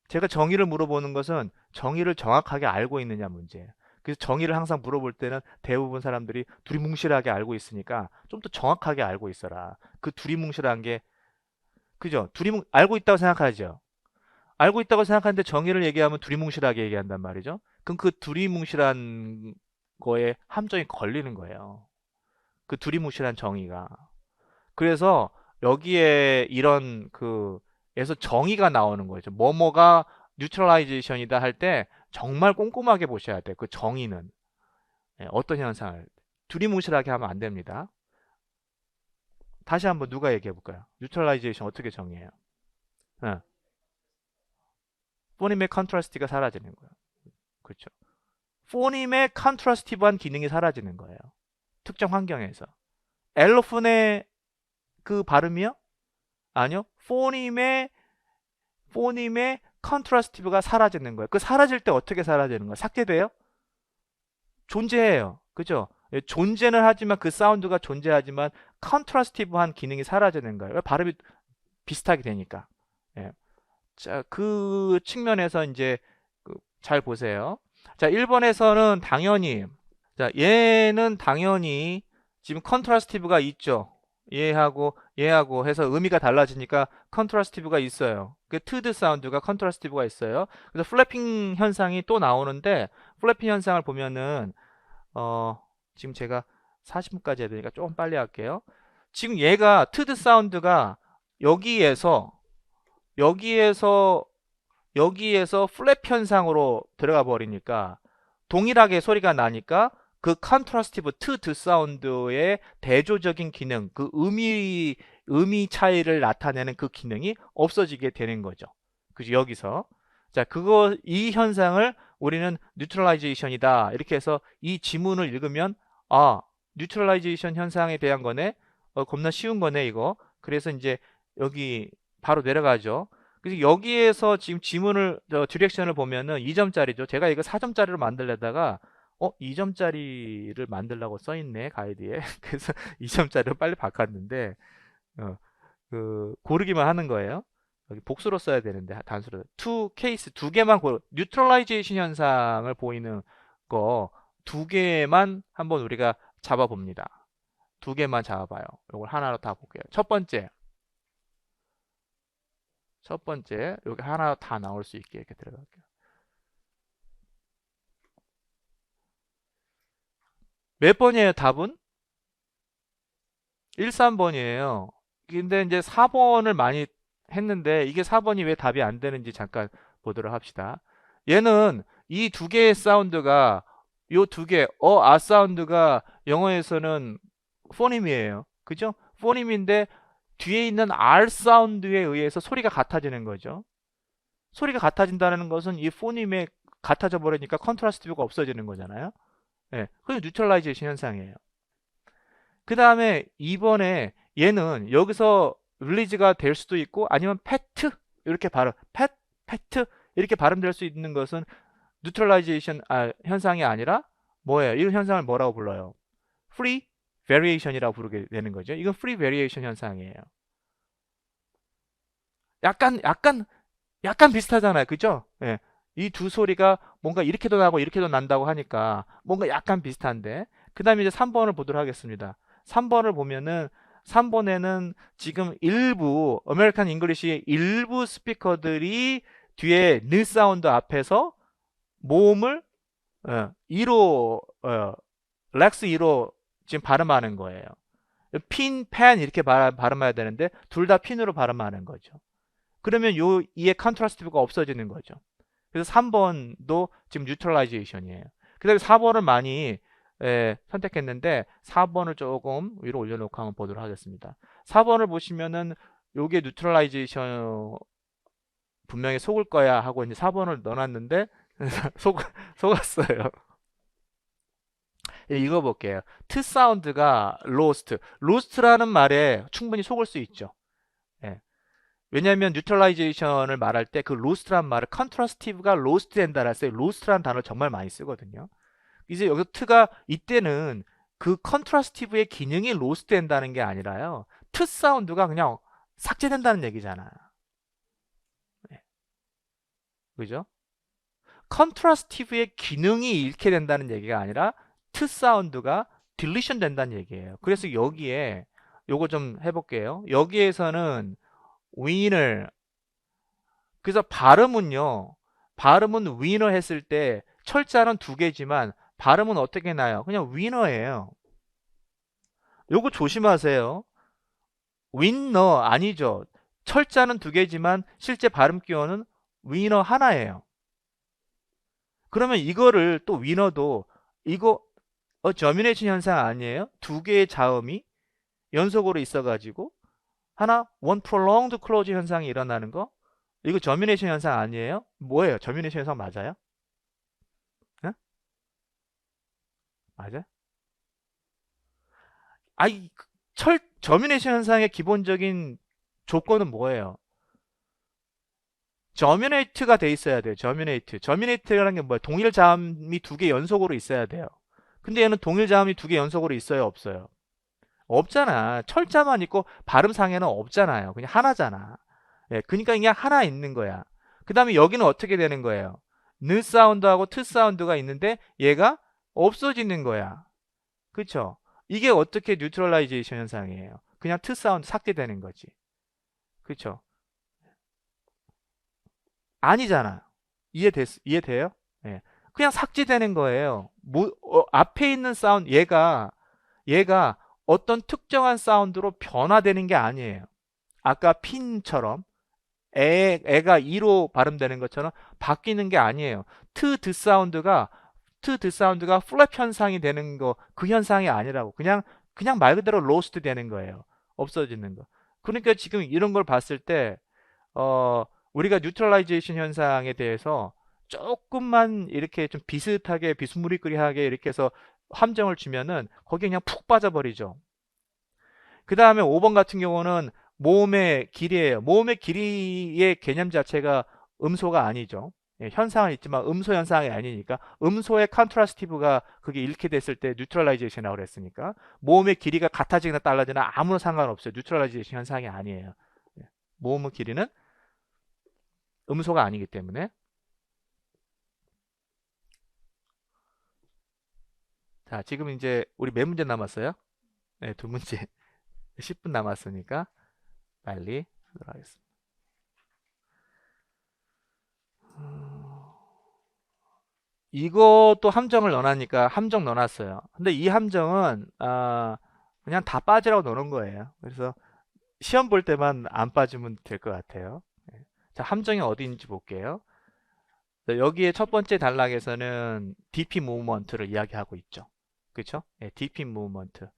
제가 정의를 물어보는 것은 정의를 정확하게 알고 있느냐 문제예요. 그래서 정의를 항상 물어볼 때는 대부분 사람들이 두리뭉실하게 알고 있으니까 좀 더 정확하게 알고 있어라. 그 두리뭉실한 게 그죠? 알고 있다고 생각하죠. 알고 있다고 생각하는데 정의를 얘기하면 두리뭉실하게 얘기한단 말이죠. 그럼 그 두리뭉실한 거에 함정이 걸리는 거예요. 그 두리뭉실한 정의가. 그래서 여기에 이런 에서 정의가 나오는 거죠. 뭐뭐가 뉴트럴라이제이션이다 할 때 정말 꼼꼼하게 보셔야 돼요. 그 정의는. 예, 어떤 현상을. 두리뭉실하게 하면 안 됩니다. 다시 한번 누가 얘기해 볼까요? 뉴트럴라이제이션 어떻게 정의해요? 예, 포님의 컨트라스티가 사라지는 거예요. 그렇죠. 포님의 컨트라스티브한 기능이 사라지는 거예요. 특정 환경에서. 엘로폰의 그 발음이요? 아니요. 포님의 컨트라스티브가 사라지는 거예요. 그 사라질 때 어떻게 사라지는 거예요? 삭제돼요? 존재해요. 그죠? 예, 존재는 하지만 그 사운드가 존재하지만 컨트라스티브한 기능이 사라지는 거예요. 발음이 비슷하게 되니까. 예. 자, 그 측면에서 이제 잘 보세요. 자, 1번에서는 당연히 자, 얘는 당연히 지금 컨트라스티브가 있죠. 얘하고 해서 의미가 달라지니까 컨트라스티브가 있어요. 그 트드 사운드가 컨트라스티브가 있어요. 그래서 플래핑 현상이 또 나오는데 플래핑 현상을 보면은 지금 제가 40분까지 해야 되니까 조금 빨리 할게요. 지금 얘가 트드 사운드가 여기에서 여기에서 여기에서 플랩 현상으로 들어가 버리니까 동일하게 소리가 나니까 그 컨트라스티브 트드 사운드의 대조적인 기능, 그 의미 차이를 나타내는 그 기능이 없어지게 되는 거죠. 그죠? 여기서. 자, 이 현상을 우리는 뉴트럴라이제이션이다. 이렇게 해서 이 지문을 읽으면, 아, 뉴트럴라이제이션 현상에 대한 거네. 겁나 쉬운 거네, 이거. 그래서 이제 여기 바로 내려가죠. 그래서 여기에서 지금 디렉션을 보면은 2점짜리죠. 제가 이거 4점짜리로 만들려다가 2점짜리를 만들라고 써 있네, 가이드에. 그래서 2점짜리로 빨리 바꿨는데 어, 고르기만 하는 거예요. 여기 복수로 써야 되는데 단수로 케이스 두 개만 뉴트럴라이제이션 현상을 보이는 거 두 개만 한번 우리가 잡아봅니다. 두 개만 잡아봐요. 이걸 하나로 다 볼게요. 첫 번째 여기 하나 다 나올 수 있게 이렇게 들어갈게요. 몇 번이에요, 답은? 1, 3번이에요. 근데 이제 4번을 많이 했는데 이게 4번이 왜 답이 안 되는지 잠깐 보도록 합시다. 얘는 이 두 개의 사운드가 요 두 개, 아 사운드가 영어에서는 포님이에요. 그죠? 포님인데 뒤에 있는 R 사운드에 의해서 소리가 같아지는 거죠. 소리가 같아진다는 것은 이 포님에 같아져 버리니까 컨트라스티브가 없어지는 거잖아요. 예. 그게 뉴트럴라이제이션 현상이에요. 그 다음에 이번에 얘는 여기서 릴리즈가 될 수도 있고 아니면 패트 이렇게 패트 이렇게 발음될 수 있는 것은 뉴트럴라이제이션 현상이 아니라 뭐예요? 이 현상을 뭐라고 불러요? 프리 베리에이션이라고 부르게 되는 거죠. 이건 프리 베리에이션 현상이에요. 약간 비슷하잖아요. 그죠? 예. 이 두 소리가 뭔가 이렇게도 나고 이렇게도 난다고 하니까 뭔가 약간 비슷한데 그 다음에 이제 3번을 보도록 하겠습니다. 3번을 보면은 3번에는 지금 일부 아메리칸 잉글리시의 일부 스피커들이 뒤에 느 사운드 앞에서 모음을 2로 렉스 2로 지금 발음하는 거예요. 팬 이렇게 발음해야 되는데 둘 다 핀으로 발음하는 거죠. 그러면 이의 컨트라스티브가 없어지는 거죠. 그래서 3번도 지금 뉴트럴라이제이션이에요. 그 다음에 4번을 많이 선택했는데 4번을 조금 위로 올려놓고 한번 보도록 하겠습니다. 4번을 보시면은 요게 뉴트럴라이제이션 분명히 속을 거야 하고 이제 4번을 넣어놨는데 속았어요. 이거 볼게요. 트 사운드가 로스트. 로스트라는 말에 충분히 속을 수 있죠. 예. 왜냐하면 뉴트럴라이제이션을 말할 때 그 로스트란 말을 컨트라스티브가 로스트 된다라 할 때 로스트라는 단어를 정말 많이 쓰거든요. 이제 여기서 트가 이때는 그 컨트라스티브의 기능이 로스트 된다는 게 아니라요. 트 사운드가 그냥 삭제된다는 얘기잖아요. 예. 그죠? 컨트라스티브의 기능이 잃게 된다는 얘기가 아니라 트 사운드가 딜리션 된다는 얘기예요. 그래서 여기에 요거 좀 해볼게요. 여기에서는 winner, 그래서 발음은 winner 했을 때 철자는 두 개지만 발음은 어떻게 나요? 그냥 winner예요. 요거 조심하세요. winner 아니죠. 철자는 두 개지만 실제 발음 기호는 winner 하나예요. 그러면 이거를 또 winner도 이거 저미네이션 현상 아니에요? 두 개의 자음이 연속으로 있어가지고 하나 one prolonged close 현상이 일어나는 거, 이거 저미네이션 현상 아니에요? 뭐예요? 저미네이션 현상 맞아요? 응? 맞아요? 아이 저미네이션 현상의 기본적인 조건은 뭐예요? 저미네이트가 돼 있어야 돼요. 저미네이트라는 게 뭐예요? 동일 자음이 두 개 연속으로 있어야 돼요. 근데 얘는 동일 자음이 두 개 연속으로 있어요, 없어요? 없잖아. 철자만 있고 발음상에는 없잖아요. 그냥 하나잖아. 예, 그러니까 그냥 하나 있는 거야. 그 다음에 여기는 어떻게 되는 거예요? 느 사운드하고 트 사운드가 있는데 얘가 없어지는 거야. 그쵸? 이게 어떻게 뉴트럴라이제이션 현상이에요? 그냥 트 사운드 삭제되는 거지. 그쵸? 아니잖아. 이해돼요? 예. 그냥 삭제되는 거예요. 앞에 있는 사운드, 얘가 어떤 특정한 사운드로 변화되는 게 아니에요. 아까 핀처럼 애가 이로 발음되는 것처럼 바뀌는 게 아니에요. 트 드 사운드가 플랩 현상이 되는 거, 그 현상이 아니라고. 그냥 말 그대로 로스트 되는 거예요. 없어지는 거. 그러니까 지금 이런 걸 봤을 때 우리가 뉴트럴라이제이션 현상에 대해서 조금만 이렇게 좀 비슷하게 비스무리꾸리하게 이렇게 해서 함정을 주면은 거기에 그냥 푹 빠져버리죠. 그 다음에 5번 같은 경우는 모음의 길이에요. 모음의 길이의 개념 자체가 음소가 아니죠. 예, 현상은 있지만 음소 현상이 아니니까 음소의 컨트라스티브가 그게 잃게 됐을 때 뉴트럴라이제이션이라고 그랬으니까 모음의 길이가 같아지거나 달라지나 아무런 상관없어요. 뉴트럴라이제이션 현상이 아니에요. 예, 모음의 길이는 음소가 아니기 때문에. 자, 지금 이제 우리 몇 문제 남았어요? 네, 두 문제. 10분 남았으니까 빨리 하도록 하겠습니다. 이것도 함정을 넣어놨으니까 함정 넣어놨어요. 근데 이 함정은 그냥 다 빠지라고 넣는 거예요. 그래서 시험 볼 때만 안 빠지면 될 것 같아요. 네. 자, 함정이 어디 있는지 볼게요. 여기에 첫 번째 단락에서는 DP 무브먼트를 이야기하고 있죠. 그렇죠? 네, DP 무브먼트.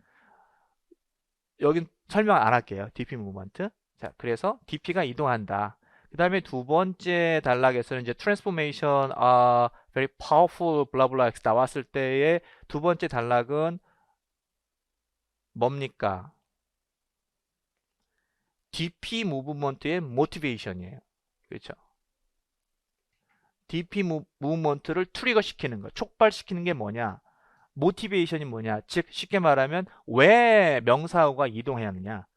여긴 설명 안 할게요. DP 무브먼트. 자, 그래서 DP가 이동한다. 그 다음에 두 번째 단락에서는 이제 transformation very powerful blah blah x 나왔을 때의 두 번째 단락은 뭡니까? DP 무브먼트의 모티베이션이에요. 그렇죠? DP 무브먼트를 트리거 시키는 거, 촉발시키는 게 뭐냐? 모티베이션이 뭐냐? 즉 쉽게 말하면 왜 명사어가 이동해야 하느냐?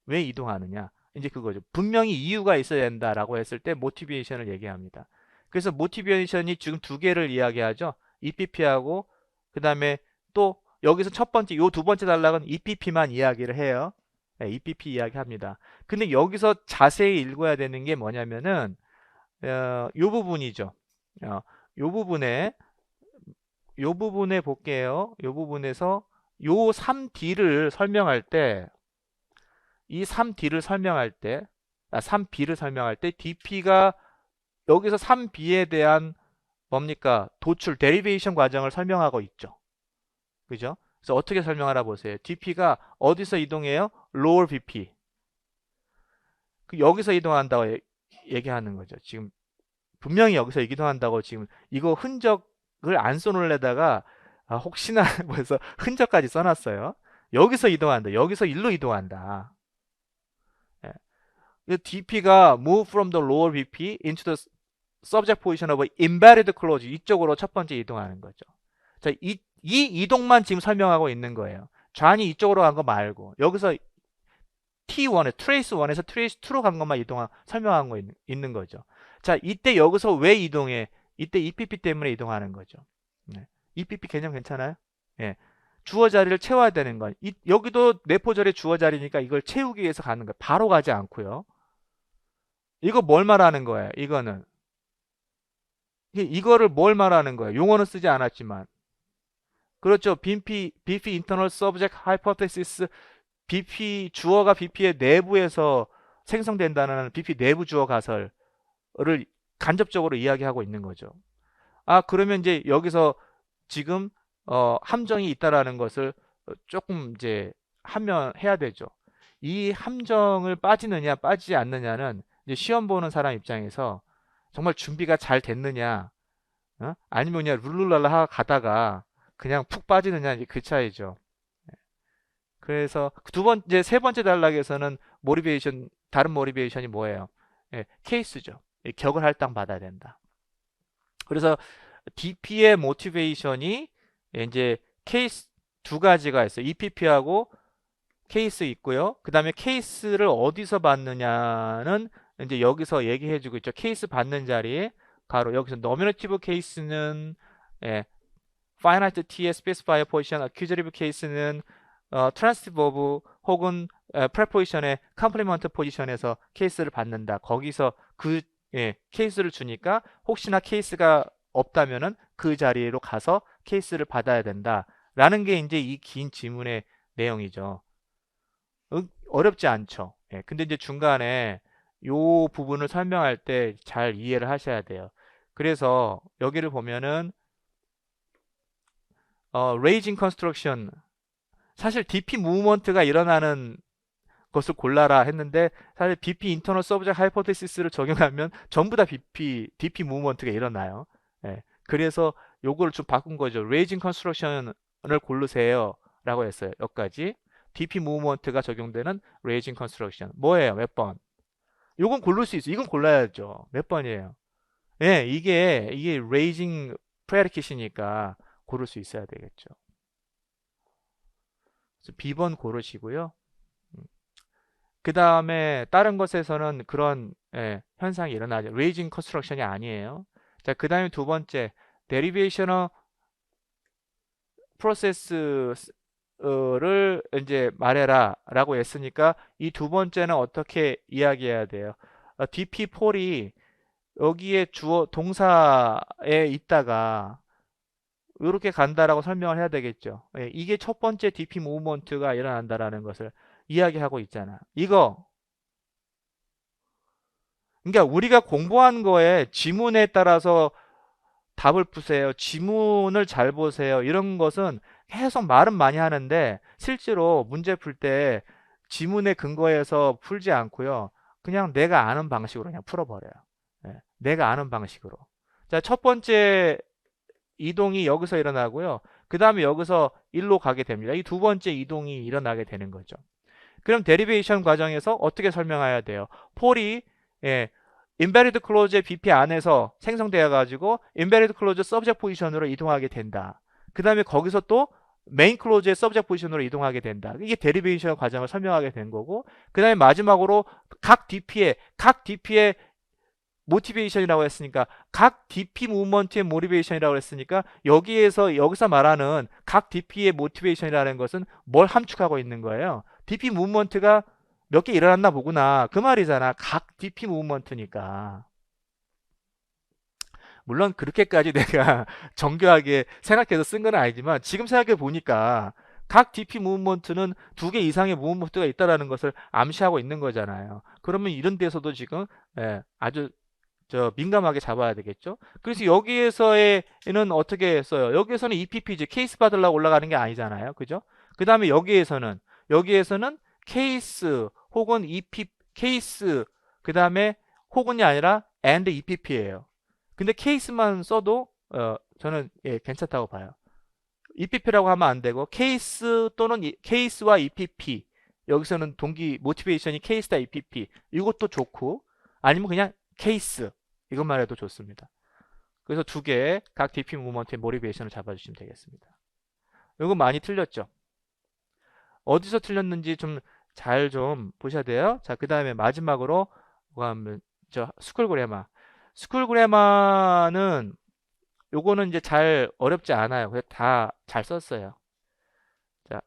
왜 이동하느냐? 이제 그거죠. 분명히 이유가 있어야 된다라고 했을 때 모티베이션을 얘기합니다. 그래서 모티베이션이 지금 두 개를 이야기하죠. EPP하고 그 다음에 또 여기서 첫 번째 요 두 번째 단락은 EPP만 이야기를 해요. 네, EPP 이야기합니다. 근데 여기서 자세히 읽어야 되는 게 뭐냐면은 요 부분이죠. 요 부분에 볼게요. 요 부분에서 요 3D를 설명할 때 이 3D를 설명할 때 3B를 설명할 때 DP가 여기서 3B에 대한 뭡니까? 도출, 데리베이션 과정을 설명하고 있죠. 그죠? 그래서 어떻게 설명하라 보세요. DP가 어디서 이동해요? lower BP. 여기서 이동한다고 얘기하는 거죠. 지금 분명히 여기서 이동한다고 지금 이거 흔적을 안 써놓으려다가 혹시나 그래서 흔적까지 써놨어요. 여기서 이동한다. 여기서 일로 이동한다. 예. DP가 move from the lower BP into the subject position of embedded clause 이쪽으로 첫 번째 이동하는 거죠. 자, 이 이동만 지금 설명하고 있는 거예요. 좌안이 이쪽으로 간 거 말고 여기서 T1에 트레이스 1에서 트레이스 2로 간 것만 설명한 거 있는 거죠. 자, 이때 여기서 왜 이동해? 이때 EPP 때문에 이동하는 거죠. 네. EPP 개념 괜찮아요? 예. 주어 자리를 채워야 되는 건 여기도 내포절의 주어 자리니까 이걸 채우기 위해서 가는 거예요. 바로 가지 않고요. 이거 뭘 말하는 거예요? 이거는 이거를 뭘 말하는 거예요? 용어는 쓰지 않았지만 그렇죠. BP internal subject hypothesis BP 주어가 BP의 내부에서 생성된다는 BP 내부 주어 가설을 간접적으로 이야기하고 있는 거죠. 그러면 이제 여기서 지금 함정이 있다라는 것을 조금 이제 해야 되죠. 이 함정을 빠지느냐 빠지지 않느냐는 이제 시험 보는 사람 입장에서 정말 준비가 잘 됐느냐, 아니면 그냥 룰루랄라 가다가 그냥 푹 빠지느냐 그 차이죠. 그래서 세 번째 단락에서는 다른 모티베이션이 뭐예요? 케이스죠. 격을 할당 받아야 된다. 그래서 DP의 모티베이션이 이제 케이스 두 가지가 있어요. EPP하고 케이스 있고요. 그 다음에 케이스를 어디서 받느냐는 이제 여기서 얘기해주고 있죠. 케이스 받는 자리에 가로 여기서 노미네티브 케이스는 finite t의 specifier position, accusative case는 transitive verb 혹은 preposition의 complement position에서 케이스를 받는다. 거기서 케이스를 주니까 혹시나 케이스가 없다면은 그 자리로 가서 케이스를 받아야 된다. 라는 게 이제 이 긴 지문의 내용이죠. 어렵지 않죠. 근데 이제 중간에 요 부분을 설명할 때 잘 이해를 하셔야 돼요. 그래서 여기를 보면은 raising construction 사실 DP 무브먼트가 일어나는 것을 골라라 했는데 사실 BP internal subject hypothesis를 적용하면 전부 다 DP 무브먼트가 일어나요. 그래서 요거를 좀 바꾼 거죠. raising construction을 고르세요 라고 했어요. 여기까지 DP 무브먼트가 적용되는 raising construction 뭐예요? 몇 번? 요건 고를 수 있어요. 이건 골라야죠. 몇 번이에요? 이게 raising predicate이니까 고를 수 있어야 되겠죠. 그래서 B번 고르시고요. 그 다음에 다른 것에서는 그런 현상이 일어나죠. raising construction이 아니에요. 자, 그 다음에 두 번째 derivational process를 이제 말해라 라고 했으니까 이 두 번째는 어떻게 이야기해야 돼요? DP 폴이 여기에 주어 동사에 있다가 이렇게 간다라고 설명을 해야 되겠죠. 이게 첫 번째 DP 무브먼트가 일어난다라는 것을 이야기하고 있잖아. 이거 그러니까 우리가 공부한 거에 지문에 따라서 답을 푸세요. 지문을 잘 보세요. 이런 것은 계속 말은 많이 하는데 실제로 문제 풀 때 지문에 근거해서 풀지 않고요. 그냥 내가 아는 방식으로 그냥 풀어버려요. 내가 아는 방식으로. 자, 첫 번째 이동이 여기서 일어나고요. 그 다음에 여기서 일로 가게 됩니다. 이 두 번째 이동이 일어나게 되는 거죠. 그럼 데리베이션 과정에서 어떻게 설명해야 돼요? 폴이 embedded clause의 BP 안에서 생성되어 가지고 embedded clause subject position으로 이동하게 된다. 그 다음에 거기서 또 main clause의 subject position으로 이동하게 된다. 이게 데리베이션 과정을 설명하게 된 거고 그 다음에 마지막으로 각 DP의 모티베이션이라고 했으니까 각 DP 무브먼트의 모티베이션이라고 했으니까 여기서 말하는 각 DP의 모티베이션이라는 것은 뭘 함축하고 있는 거예요? DP 무브먼트가 몇 개 일어났나 보구나 그 말이잖아. 각 DP 무브먼트니까. 물론 그렇게까지 내가 정교하게 생각해서 쓴 건 아니지만 지금 생각해 보니까 각 DP 무브먼트는 2개 이상의 무브먼트가 있다는 것을 암시하고 있는 거잖아요. 그러면 이런 데서도 지금 아주 민감하게 잡아야 되겠죠. 그래서 여기에서는 어떻게 써요? 여기에서는 EPP지 케이스 받으려고 올라가는 게 아니잖아요. 그죠? 그 다음에 여기에서는 케이스 혹은 EP 케이스 그 다음에 혹은이 아니라 and EPP예요. 근데 케이스만 써도 저는 괜찮다고 봐요. EPP라고 하면 안 되고 케이스 또는 케이스와 EPP 여기서는 동기 모티베이션이 케이스다 EPP 이것도 좋고 아니면 그냥 케이스 이것만 해도 좋습니다. 그래서 두 개 각 DP 무브먼트의 모티베이션을 잡아주시면 되겠습니다. 이거 많이 틀렸죠? 어디서 틀렸는지 좀 잘 좀 보셔야 돼요. 자, 그 다음에 마지막으로 뭐 하면 스쿨 그래마. 스쿨 그래마는 요거는 이제 잘 어렵지 않아요. 그래서 다 잘 썼어요. 자,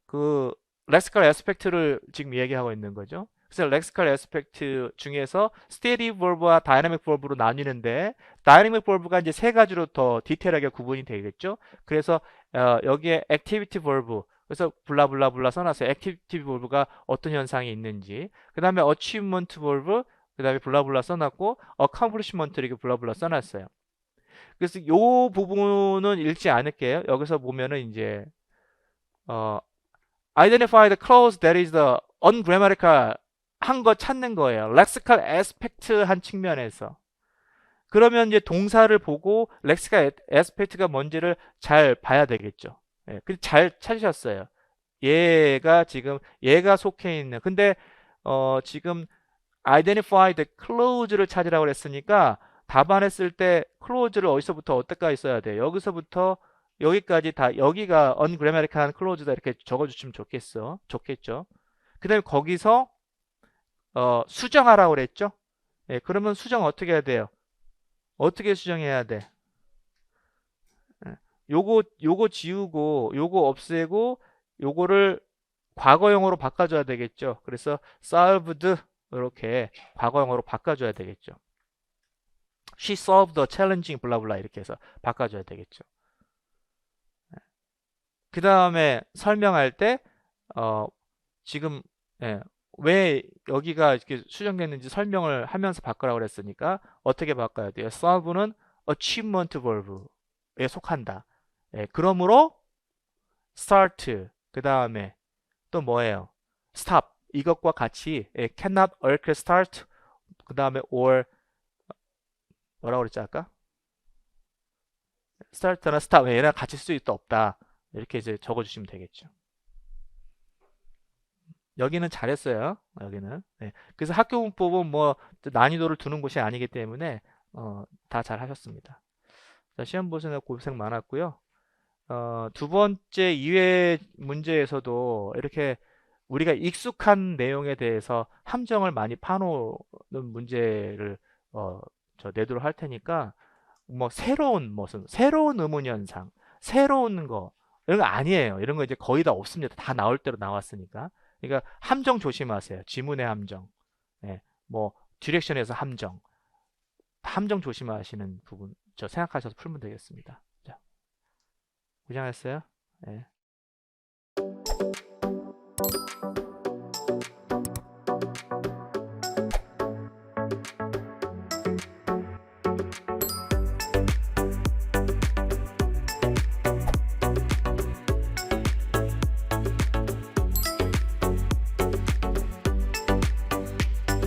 그 렉시컬 애스펙트를 지금 얘기하고 있는 거죠. 그래서 렉시컬 애스펙트 중에서 스테디 버브와 다이내믹 버브로 나뉘는데 다이내믹 버브가 이제 세 가지로 더 디테일하게 구분이 되겠죠. 그래서 여기에 액티비티 버브 그래서 블라블라블라 써놨어요. 액티비티 버브가 어떤 현상이 있는지. 그 다음에 어치브먼트 버브 그 다음에 블라블라 써놨고 어컴플리시먼트 이렇게 블라블라 써놨어요. 그래서 요 부분은 읽지 않을게요. 여기서 보면은 이제 어, identify the clause that is the ungrammatical 한 거 찾는 거예요. lexical aspect 한 측면에서. 그러면 이제 동사를 보고 lexical aspect가 뭔지를 잘 봐야 되겠죠. 잘 찾으셨어요. 얘가 속해 있는. 근데 지금 identify the clause를 찾으라고 그랬으니까 답안했을 때 clause를 어디서부터 어디까지 써야 돼요? 여기서부터 여기까지 다 여기가 ungrammatical한 clause다 이렇게 적어주시면 좋겠죠. 그 다음에 거기서 수정하라고 그랬죠? 그러면 수정 어떻게 해야 돼요? 어떻게 수정해야 돼? 요거 지우고 요거 없애고 요거를 과거형으로 바꿔줘야 되겠죠. 그래서 solved 이렇게 과거형으로 바꿔줘야 되겠죠. She solved the challenging 블라블라 이렇게 해서 바꿔줘야 되겠죠. 그 다음에 설명할 때 지금 왜 여기가 이렇게 수정됐는지 설명을 하면서 바꾸라고 그랬으니까 어떻게 바꿔야 돼요? solve는 achievement verbe에 속한다. 그러므로 start 그 다음에 또 뭐예요? stop 이것과 같이 cannot or start 그 다음에 or 뭐라고 그랬지 아까? start나 stop 얘랑 같이 쓸 수 없다. 이렇게 이제 적어주시면 되겠죠. 여기는 잘했어요. 여기는. 그래서 학교 문법은 뭐 난이도를 두는 곳이 아니기 때문에 다 잘하셨습니다. 자, 시험 보시느라 고생 많았고요. 두 번째 이외 문제에서도 이렇게 우리가 익숙한 내용에 대해서 함정을 많이 파놓는 문제를 내도록 할 테니까 뭐 새로운 의문 현상, 새로운 거 이런 거 아니에요. 이런 거 이제 거의 다 없습니다. 다 나올 대로 나왔으니까. 그러니까 함정 조심하세요. 지문의 함정, 뭐 디렉션에서 함정 조심하시는 부분 생각하셔서 풀면 되겠습니다. 자, 고생하셨어요. 예.